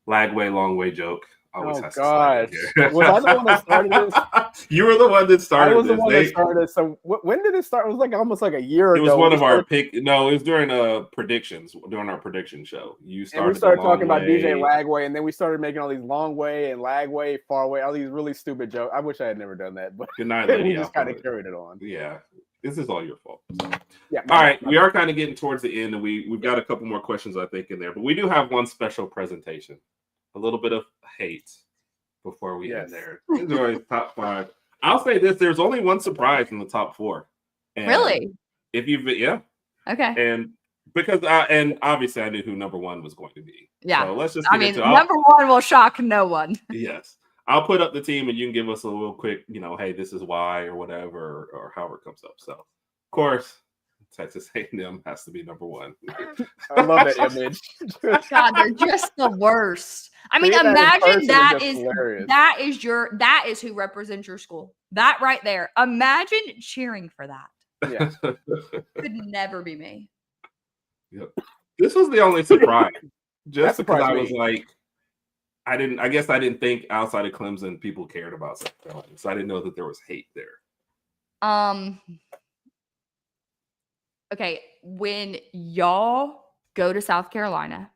Lagway long way joke. Oh gosh! Was I the one that started this? You were the one that started. I was the one that started. So when did it start? It was like almost like a year ago. It was one of our pick. No, it was during predictions during our prediction show. You started. And we started talking about DJ Lagway, and then we started making all these long way and Lagway, far away, all these really stupid jokes. I wish I had never done that, but good night, lady. We just kind of carried it on. Yeah, this is all your fault. So. Yeah. All right, we are kind of getting towards the end, and we've got a couple more questions I think in there, but we do have one special presentation. A little bit of hate before we end there. Enjoy top 5. I'll say this: there's only one surprise in the top 4. And really? If you've Okay. And because and obviously I knew who number 1 was going to be. Yeah. So let's just get into it. Number 1 will shock no one. Yes. I'll put up the team and you can give us a little quick, hey, this is why or whatever, or however it comes up. So, of course, Texas A&M has to be number 1. I love that image. God, they're just the worst. I mean, imagine that is who represents your school. That right there. Imagine cheering for that. Yeah. Could never be me. Yep. This was the only surprise. Just because I was me. like, I guess I didn't think outside of Clemson people cared about South Carolina. So I didn't know that there was hate there. Okay, when y'all go to South Carolina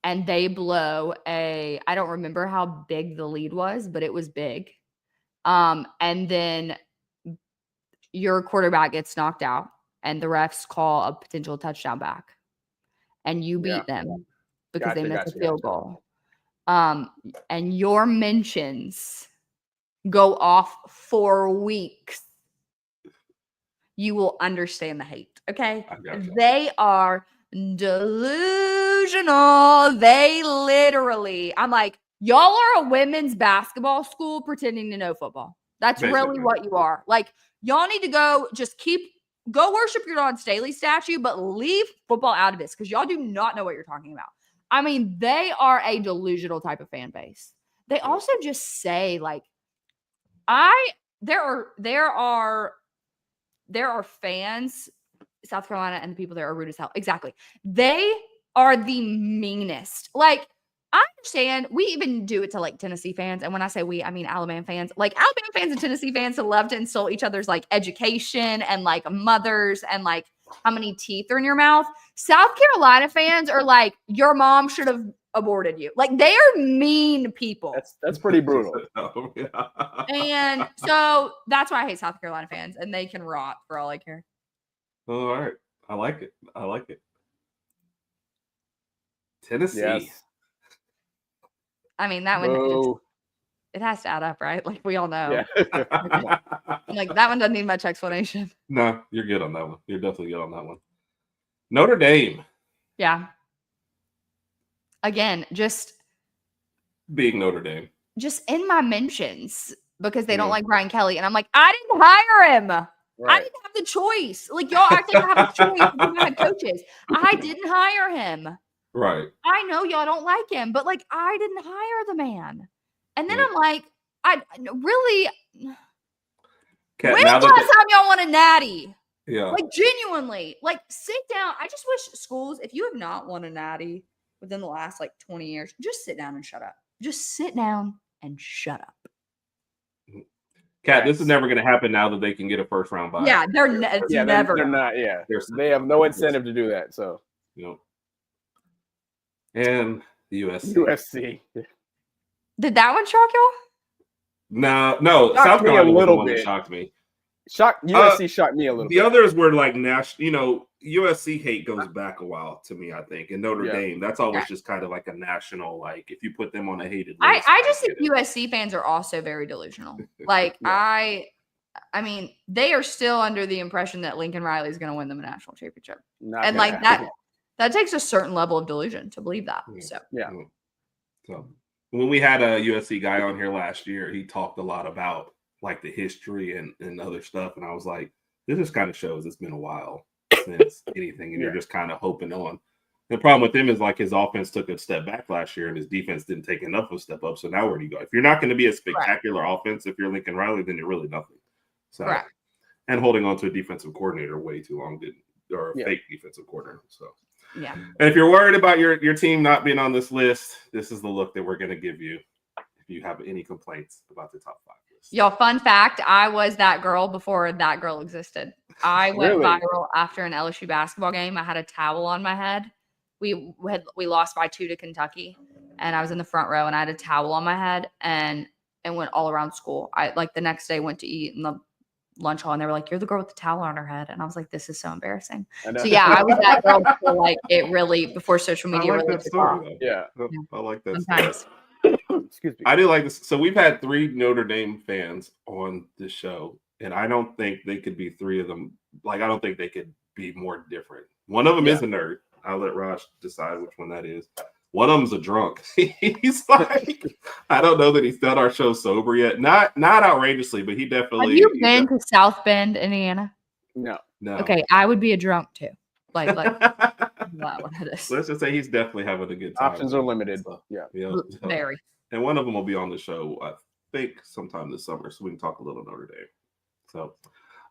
and they blow I don't remember how big the lead was, but it was big. And then your quarterback gets knocked out and the refs call a potential touchdown back and you beat them because they missed a field goal. And your mentions go off for weeks. You will understand the hate. Okay. They are delusional. They literally, I'm like, y'all are a women's basketball school pretending to know football. That's really what you are. Like, y'all need to go worship your Dawn Staley statue, but leave football out of this because y'all do not know what you're talking about. I mean, they are a delusional type of fan base. They also just say, like, there are fans, South Carolina, and the people there are rude as hell. Exactly. They are the meanest. Like, I understand we even do it to like Tennessee fans. And when I say we, I mean Alabama fans. Like Alabama fans and Tennessee fans love to insult each other's like education and like mothers and like how many teeth are in your mouth. South Carolina fans are like, your mom should have aborted you. Like, they are mean people. That's pretty brutal. And so that's why I hate South Carolina fans, and they can rot for all I care. All right. I like it. Tennessee. Yes. I mean, that one, it has to add up, right? Like, we all know. Yeah. Like, that one doesn't need much explanation. No, you're good on that one. You're definitely good on that one. Notre Dame. Yeah. Again, just being Notre Dame. Just in my mentions because they don't like Brian Kelly. And I'm like, I didn't hire him. Right. I didn't have the choice. Like, y'all act like I have a choice with my coaches. I didn't hire him. Right. I know y'all don't like him, but like, I didn't hire the man. And then I'm like, I really. Kat, when's the last time y'all won a natty? Yeah. Like, genuinely, like, sit down. I just wish schools, if you have not won a natty within the last like 20 years, just sit down and shut up. Just sit down and shut up. Kat, this is never going to happen now that they can get a first round bye. Yeah, they're never. They're not. Yeah, they have no incentive to do that. So. Yep. And the USC. Did that one shock y'all? No. South Carolina was the one that shocked me. USC shocked me a little bit. The others were like national. USC hate goes back a while to me, I think. And Notre Dame, that's always just kind of like a national. Like, if you put them on a hated list, I just think USC fans are also very delusional. Like, I mean, they are still under the impression that Lincoln Riley is going to win them a national championship, and like that takes a certain level of delusion to believe that. So So when we had a USC guy on here last year, he talked a lot about like the history and other stuff, and I was like, this just kind of shows it's been a while since anything, and you're just kind of hoping on. The problem with him is like his offense took a step back last year, and his defense didn't take enough of a step up. So now where do you go? If you're not going to be a spectacular offense, if you're Lincoln Riley, then you're really nothing. So and holding on to a defensive coordinator way too long or a fake defensive coordinator. So yeah. And if you're worried about your team not being on this list, this is the look that we're going to give you if you have any complaints about the top 5 list. Y'all, fun fact, I was that girl before that girl existed. I went viral after an LSU basketball game. I had a towel on my head. We lost by 2 to Kentucky, and I was in the front row, and I had a towel on my head, and it went all around school. I like the next day went to eat in the lunch hall, and they were like, "You're the girl with the towel on her head," and I was like, "This is so embarrassing." So yeah, I was that girl before, like, it really before social media really took off. Yeah, I like that. Sometimes. Excuse me. I do like this. So we've had 3 Notre Dame fans on this show, and I don't think they could be 3 of them. Like, I don't think they could be more different. One of them is a nerd. I'll let Raj decide which one that is. One of them's a drunk. He's like, I don't know that he's done our show sober yet. Not outrageously, but he definitely. Have you been to South Bend, Indiana? No. Okay, I would be a drunk too. Like wow, it is. Let's just say he's definitely having a good time. Options are limited. So, yeah. Very. And one of them will be on the show, I think, sometime this summer, so we can talk a little Notre Dame. So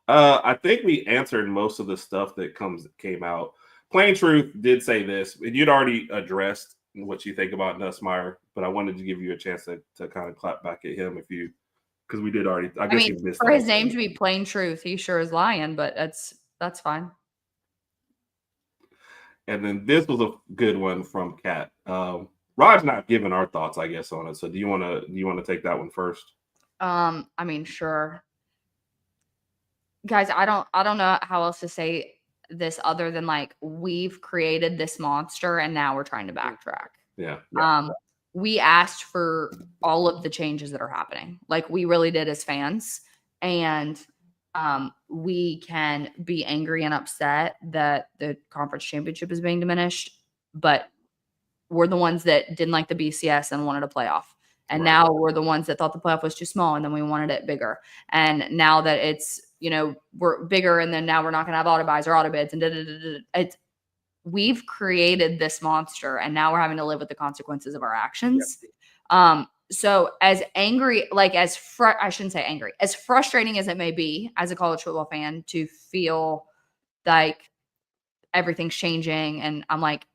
I think we answered most of the stuff that came out. Plain Truth did say this, and you'd already addressed what you think about Nussmeier, but I wanted to give you a chance to kind of clap back at him because we did already. I guess you missed for his name to be Plain Truth, he sure is lying, but that's fine. And then this was a good one from Kat. Rod's not giving our thoughts, I guess, on it. So do you want to take that one first? I mean, sure. Guys, I don't know how else to say this other than like we've created this monster and now we're trying to backtrack. Yeah. We asked for all of the changes that are happening. Like we really did as fans. And we can be angry and upset that the conference championship is being diminished, but we're the ones that didn't like the BCS and wanted a playoff. And now we're the ones that thought the playoff was too small and then we wanted it bigger. And now that it's, we're bigger and then now we're not going to have auto buys or auto bids and we've created this monster and now we're having to live with the consequences of our actions. Yep. So as angry, I shouldn't say angry, as frustrating as it may be as a college football fan to feel like everything's changing. And I'm like,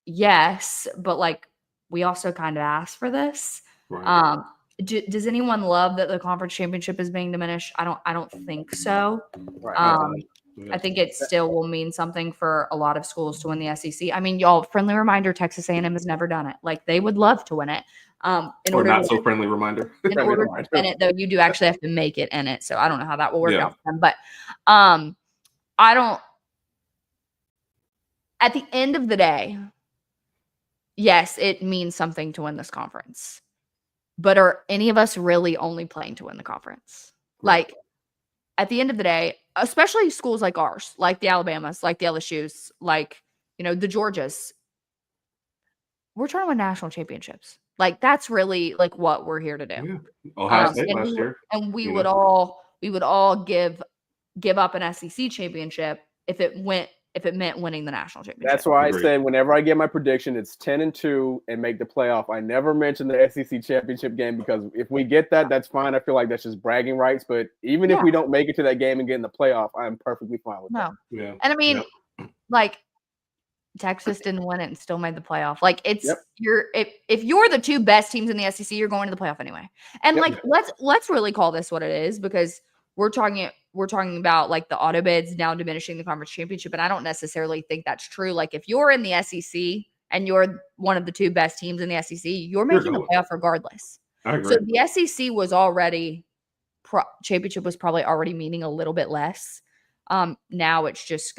yes, but like, we also kind of asked for this. Right. Does anyone love that the conference championship is being diminished? I don't think so. Right. I think it still will mean something for a lot of schools to win the SEC. I mean, y'all, friendly reminder, Texas A&M has never done it. Like they would love to win it. Friendly reminder. In order to win it, though, you do actually have to make it in it. So I don't know how that will work out for them. But I don't. At the end of the day, yes, it means something to win this conference. But are any of us really only playing to win the conference? Like, at the end of the day, especially schools like ours, like the Alabamas, like the LSUs, like, the Georgias, we're trying to win national championships. Like, that's really, like, what we're here to do. Yeah. Ohio State last year. And we would all give up an SEC championship if it meant winning the national championship. That's why I said whenever I get my prediction, it's 10-2 and make the playoff. I never mention the SEC championship game because if we get that, that's fine. I feel like that's just bragging rights. But even if we don't make it to that game and get in the playoff, I'm perfectly fine with that. Yeah. And I mean, like Texas didn't win it and still made the playoff. Like it's if you're the 2 best teams in the SEC, you're going to the playoff anyway. And let's really call this what it is because we're talking about like the auto bids now diminishing the conference championship. And I don't necessarily think that's true. Like if you're in the SEC and you're one of the 2 best teams in the SEC, you're making the playoff regardless. I agree. So the SEC was already championship was probably already meaning a little bit less. Now it's just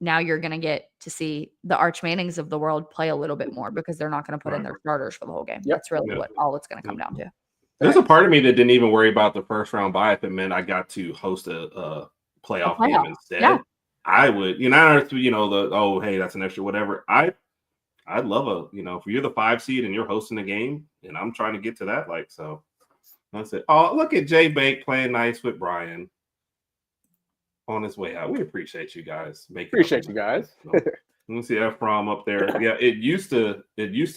now you're going to get to see the Arch Mannings of the world play a little bit more because they're not going to put in their starters for the whole game. That's really all it's going to come down to. There's a part of me that didn't even worry about the first round bye if it meant I got to host a playoff game instead. Yeah. I would, hey, that's an extra whatever. I'd love if you're the 5 seed and you're hosting a game and I'm trying to get to that, so that's it. Oh, look at Jay Bake playing nice with Brian on his way out. We appreciate you guys. Appreciate you guys. Let me see Ephraim up there. Yeah, it used to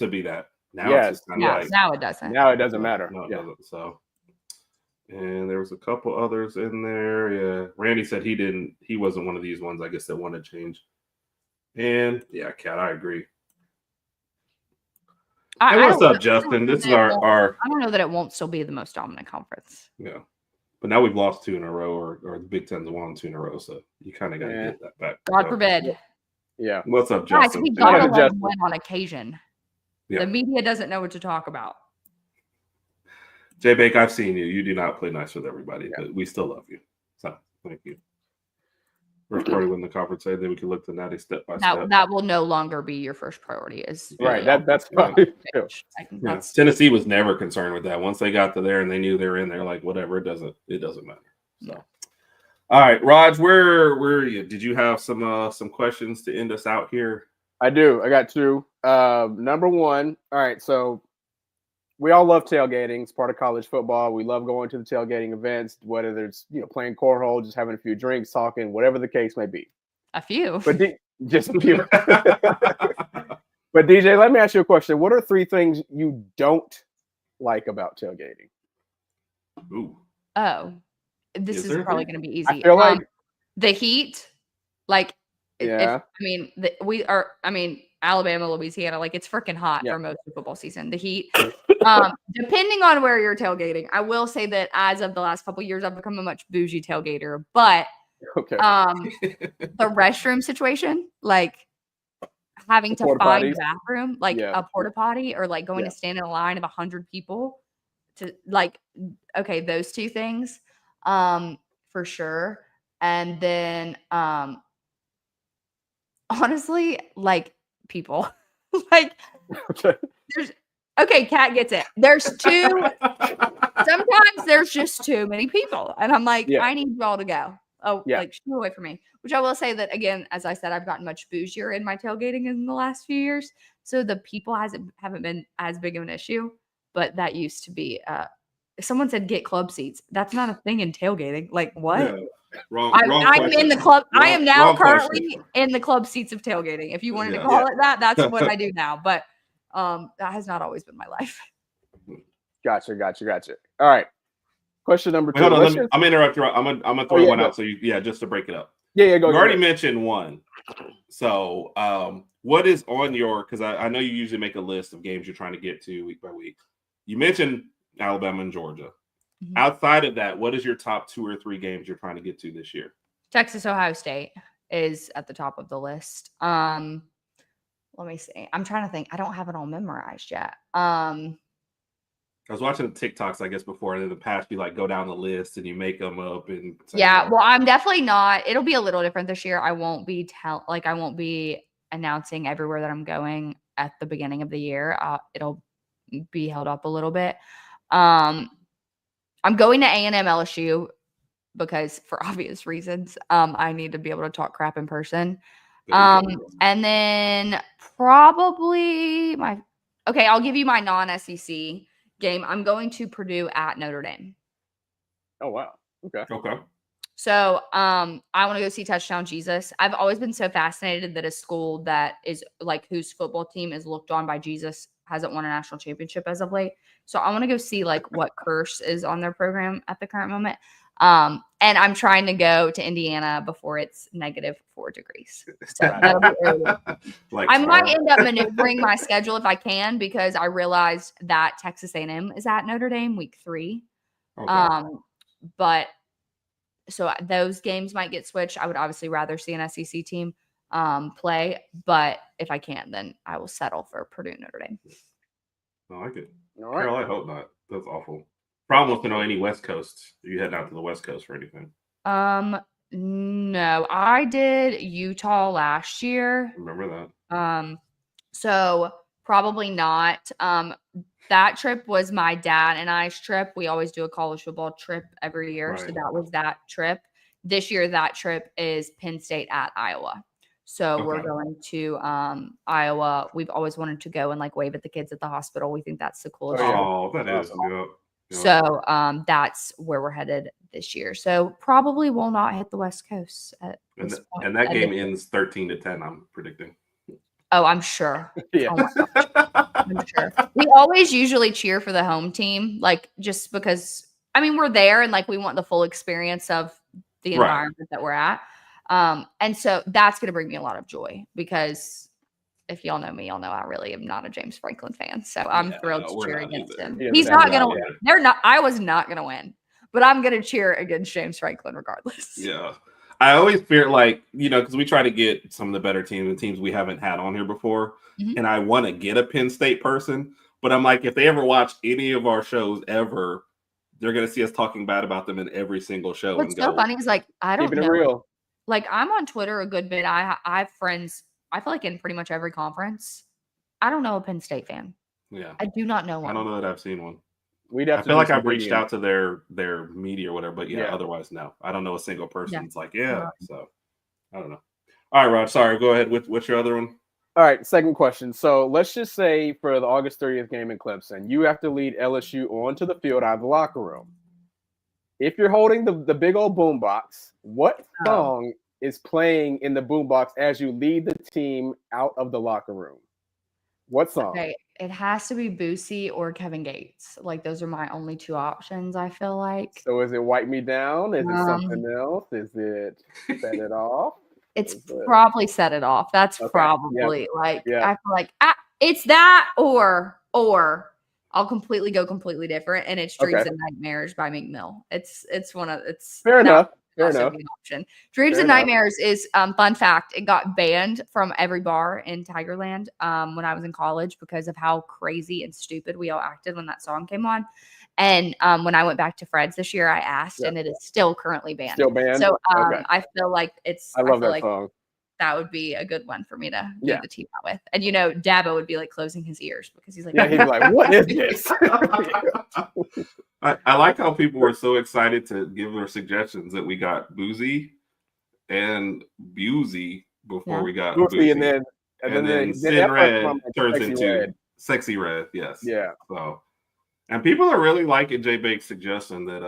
be that. Now it's just kind of now it doesn't. Now it doesn't matter. No, it doesn't. So, and there was a couple others in there. Yeah, Randy said he wasn't one of these ones. I guess that wanted to change. And Kat, I agree. What's up, Justin? This is our. I don't know that it won't still be the most dominant conference. Yeah, but now we've lost 2 in a row, or the Big Ten's won 2 in a row. So you kind of got to get that back. God forbid. Yeah. What's up, Justin? Guys, we got to let them win on occasion. Yeah. The media doesn't know what to talk about. Jay Bake, I've seen you. You do not play nice with everybody, but we still love you. So thank you. First priority win the conference, then we can look to Natty step by step. That will no longer be your first priority. Is right. That's probably Tennessee was never concerned with that. Once they got to there and they knew they were in there, like whatever, it doesn't matter. So, all right, Raj, where are you? Did you have some questions to end us out here? I do. I got two. Number one. All right, so we all love tailgating. It's part of college football. We love going to the tailgating events, whether it's playing cornhole, just having a few drinks, talking, whatever the case may be. A few, but just a few. But DJ, let me ask you a question. What are 3 things you don't like about tailgating? Ooh. Oh, this is probably going to be easy. I feel like the heat, like. Yeah. Alabama, Louisiana, like it's freaking hot for most of football season. The heat, depending on where you're tailgating, I will say that as of the last couple of years, I've become a much bougie tailgater. But the restroom situation, like having to find a bathroom, like a porta potty, or like going to stand in a line of 100 people to those 2 things, for sure. And then, honestly, like people, like Kat gets it. There's sometimes there's just too many people, and I'm like, I need you all to go. Like shoo away from me. Which I will say that again, as I said, I've gotten much bougier in my tailgating in the last few years, so the people haven't been as big of an issue. But that used to be. Someone said get club seats. That's not a thing in tailgating. Like what? Yeah. Wrong I'm in the club. I am now currently in the club seats of tailgating. If you wanted to call it that, that's what I do now. But that has not always been my life. Gotcha. All right. Question number 2. Hold on, I'm gonna interrupt you. I'm gonna throw one out. So just to break it up. Yeah, go. You already mentioned one. So what is on your? Because I know you usually make a list of games you're trying to get to week by week. You mentioned Alabama and Georgia. Mm-hmm. Outside of that, what is your top 2 or 3 games you're trying to get to this year? Texas, Ohio State is at the top of the list. Let me see. I'm trying to think. I don't have it all memorized yet. I was watching the TikToks, I guess, before, and in the past, you like go down the list and you make them up. And well, I'm definitely not. It'll be a little different this year. I won't be announcing everywhere that I'm going at the beginning of the year. It'll be held up a little bit. I'm going to A&M LSU because for obvious reasons, I need to be able to talk crap in person. And then probably I'll give you my non-SEC game. I'm going to Purdue at Notre Dame. Oh, wow. Okay. So I want to go see Touchdown Jesus. I've always been so fascinated that a school that is like whose football team is looked on by Jesus hasn't won a national championship as of late. So I want to go see like what curse is on their program at the current moment. And I'm trying to go to Indiana before it's -4 degrees. So that'll be early. I might end up maneuvering my schedule if I can, because I realized that Texas A&M is at Notre Dame week 3. Okay. But so those games might get switched. I would obviously rather see an SEC team play, but if I can, then I will settle for Purdue Notre Dame. I like it. All right. Carol, I hope not. That's awful. Problem wants to know any West Coast. Are you heading out to the West Coast for anything? No, I did Utah last year. Remember that. So probably not. That trip was my dad and I's trip. We always do a college football trip every year. Right. So that was that trip. This year, that trip is Penn State at Iowa. So we're going to Iowa. We've always wanted to go and like wave at the kids at the hospital. We think that's the coolest. Oh, that is. Yeah. So that's where we're headed this year. So probably will not hit the West Coast at this point. And that game ends 13-10, I'm predicting. Oh, I'm sure. Yeah. Oh my gosh. I'm sure. We always usually cheer for the home team, like just because, I mean, we're there and like we want the full experience of the environment that we're at. And so that's going to bring me a lot of joy, because if y'all know me, y'all know I really am not a James Franklin fan. So I'm thrilled to cheer against him. He's not going to win. I was not going to win, but I'm going to cheer against James Franklin regardless. Yeah. I always fear, like, because we try to get some of the better teams and teams we haven't had on here before. Mm-hmm. And I want to get a Penn State person, but I'm like, if they ever watch any of our shows ever, they're going to see us talking bad about them in every single show. What's so funny is like, I don't know. Real. like I'm on Twitter a good bit. I have friends, I feel like in pretty much every conference. I don't know a Penn State fan. Yeah. I do not know one. I don't know that I've seen one. I feel like I've reached out to their media or whatever, but otherwise, no. I don't know a single person. It's like, so I don't know. All right, Rod, sorry. Go ahead. What's your other one? All right, second question. So let's just say for the August 30th game in Clemson, you have to lead LSU onto the field out of the locker room. If you're holding the big old boombox, what song is playing in the boombox as you lead the team out of the locker room? What song? Okay, it has to be Boosie or Kevin Gates. Like those are my only two options, I feel like. So is it Wipe Me Down? Is it something else? Is it Set It Off? It's probably Set It Off. That's probably I feel like it's that or I'll go completely different, and it's Dreams and Nightmares by Meek Mill. It's fair enough. Fair enough. Option. Dreams and Nightmares is fun fact. It got banned from every bar in Tigerland when I was in college because of how crazy and stupid we all acted when that song came on. And when I went back to Fred's this year, I asked, and it is still currently banned. Still banned. So I feel like I love that song. That would be a good one for me to do the team out with. And Dabo would be like closing his ears because he's like, he'd be like, what is this? I like how people were so excited to give their suggestions that we got Boozy and Busey before we got Boozy. And then Sin Red turns into Sexy Red. Yes. Yeah. So, and people are really liking Jay Bake's suggestion that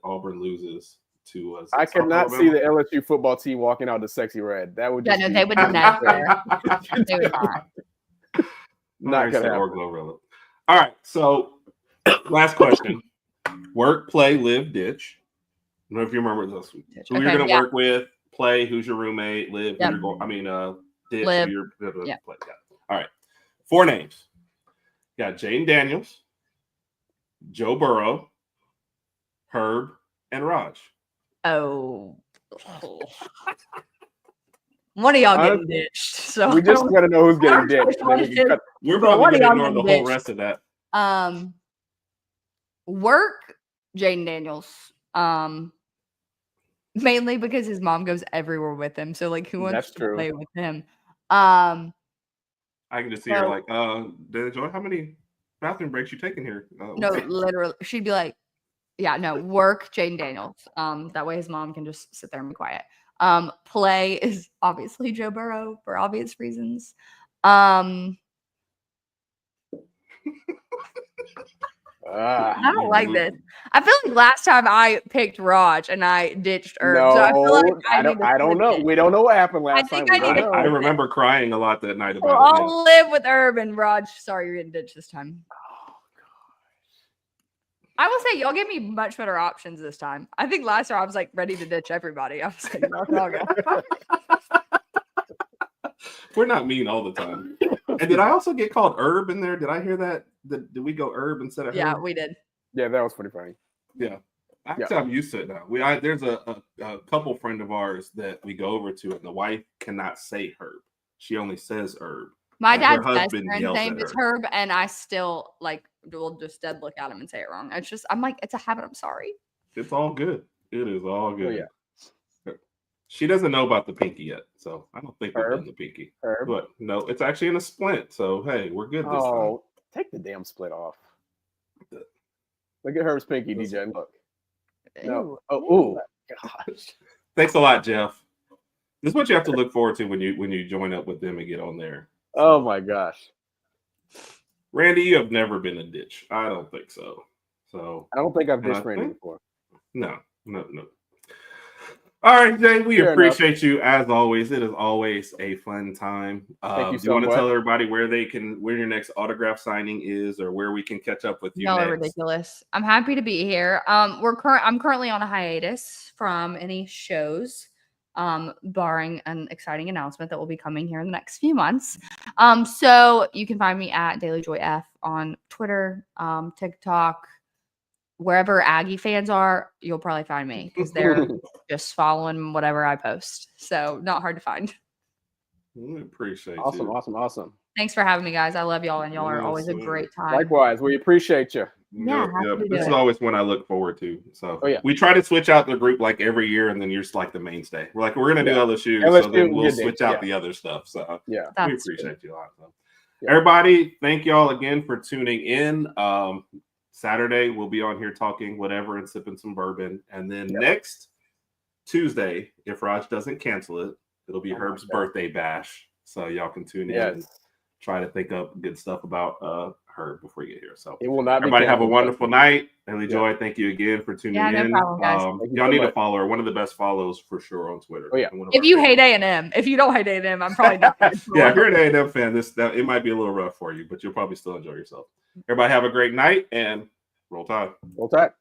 Auburn loses to us. I cannot see the LSU football team walking out to Sexy Red. That would just they would never. They would not. Not gonna happen. All right. So, last question. Work, play, live, ditch. I don't know if you remember this. Who you're going to work with, play, who's your roommate, live, who you're going, ditch, live. Who you're play. All right. 4 names. You got Jane Daniels, Joe Burrow, Herb, and Raj. Oh. One of y'all getting ditched. So we just got to know who's getting ditched. We're probably going to ignore the whole rest of that. Work, Jaden Daniels. Mainly because his mom goes everywhere with him. So who wants to play with him? I can just see her like, Dailey Joy, how many bathroom breaks you taking here? No, literally. She'd be like, work, Jaden Daniels. That way his mom can just sit there and be quiet. Play is obviously Joe Burrow for obvious reasons. I don't like this. I feel like last time I picked Raj and I ditched Herb. No, so I feel like I don't know. We don't know what happened last time. I remember crying a lot that night about it. I'll live with Herb and Raj. Sorry, you're getting ditched this time. Oh, gosh. I will say y'all gave me much better options this time. I think last time I was ready to ditch everybody. I was like, no. We're not mean all the time. And did I also get called Herb in there? Did I hear that? Did we go Herb instead of Herb? Yeah, we did. Yeah, that was pretty funny. Yeah. Actually, I'm used to it now. There's a couple friend of ours that we go over to, and the wife cannot say Herb. She only says Herb. My dad's best friend's name is Herb, and I still will just dead look at him and say it wrong. It's just it's a habit. I'm sorry. It's all good. It is all good. Oh, yeah. She doesn't know about the pinky yet, so I don't think we've done the pinky. Herb. But no, it's actually in a splint. So hey, we're good this time. Take the damn split off. Look at Herb's pinky, DJ. Look. No. Oh, gosh. Thanks a lot, Jeff. This is what you have to look forward to when you join up with them and get on there. Oh my gosh. Randy, you have never been a ditch. I don't think so. So I don't think I've ditched Randy before. No. All right, Jay, we appreciate you as always. It is always a fun time. Thank you do you want to tell everybody where your next autograph signing is, or where we can catch up with you? Y'all are ridiculous. I'm happy to be here. I'm currently on a hiatus from any shows, barring an exciting announcement that will be coming here in the next few months. So you can find me at Dailey Joy F on Twitter, TikTok. Wherever Aggie fans are, you'll probably find me because they're just following whatever I post. So not hard to find. We appreciate Awesome. Thanks for having me, guys. I love y'all, and y'all are always a great time. Likewise, we appreciate you. Yeah, This is always one I look forward to. So we try to switch out the group like every year, and then you're just like the mainstay. We're like, we're gonna do LSU, so then we'll switch out the other stuff. So we appreciate you a lot. So. Everybody, thank y'all again for tuning in. Saturday we'll be on here talking whatever and sipping some bourbon, and then next Tuesday, if Raj doesn't cancel it, it'll be Herb's birthday bash. So y'all can tune in and try to think up good stuff about Herb before you get here. So it will not everybody have a wonderful night. Dailey Joy, thank you again for tuning in. No problem, guys. Y'all need to follow her. One of the best follows for sure on Twitter. If you hate A&M, if you don't hate A&M, I'm probably not. If you're an A&M fan, it might be a little rough for you, but you'll probably still enjoy yourself. Everybody have a great night and roll tide. Roll tide.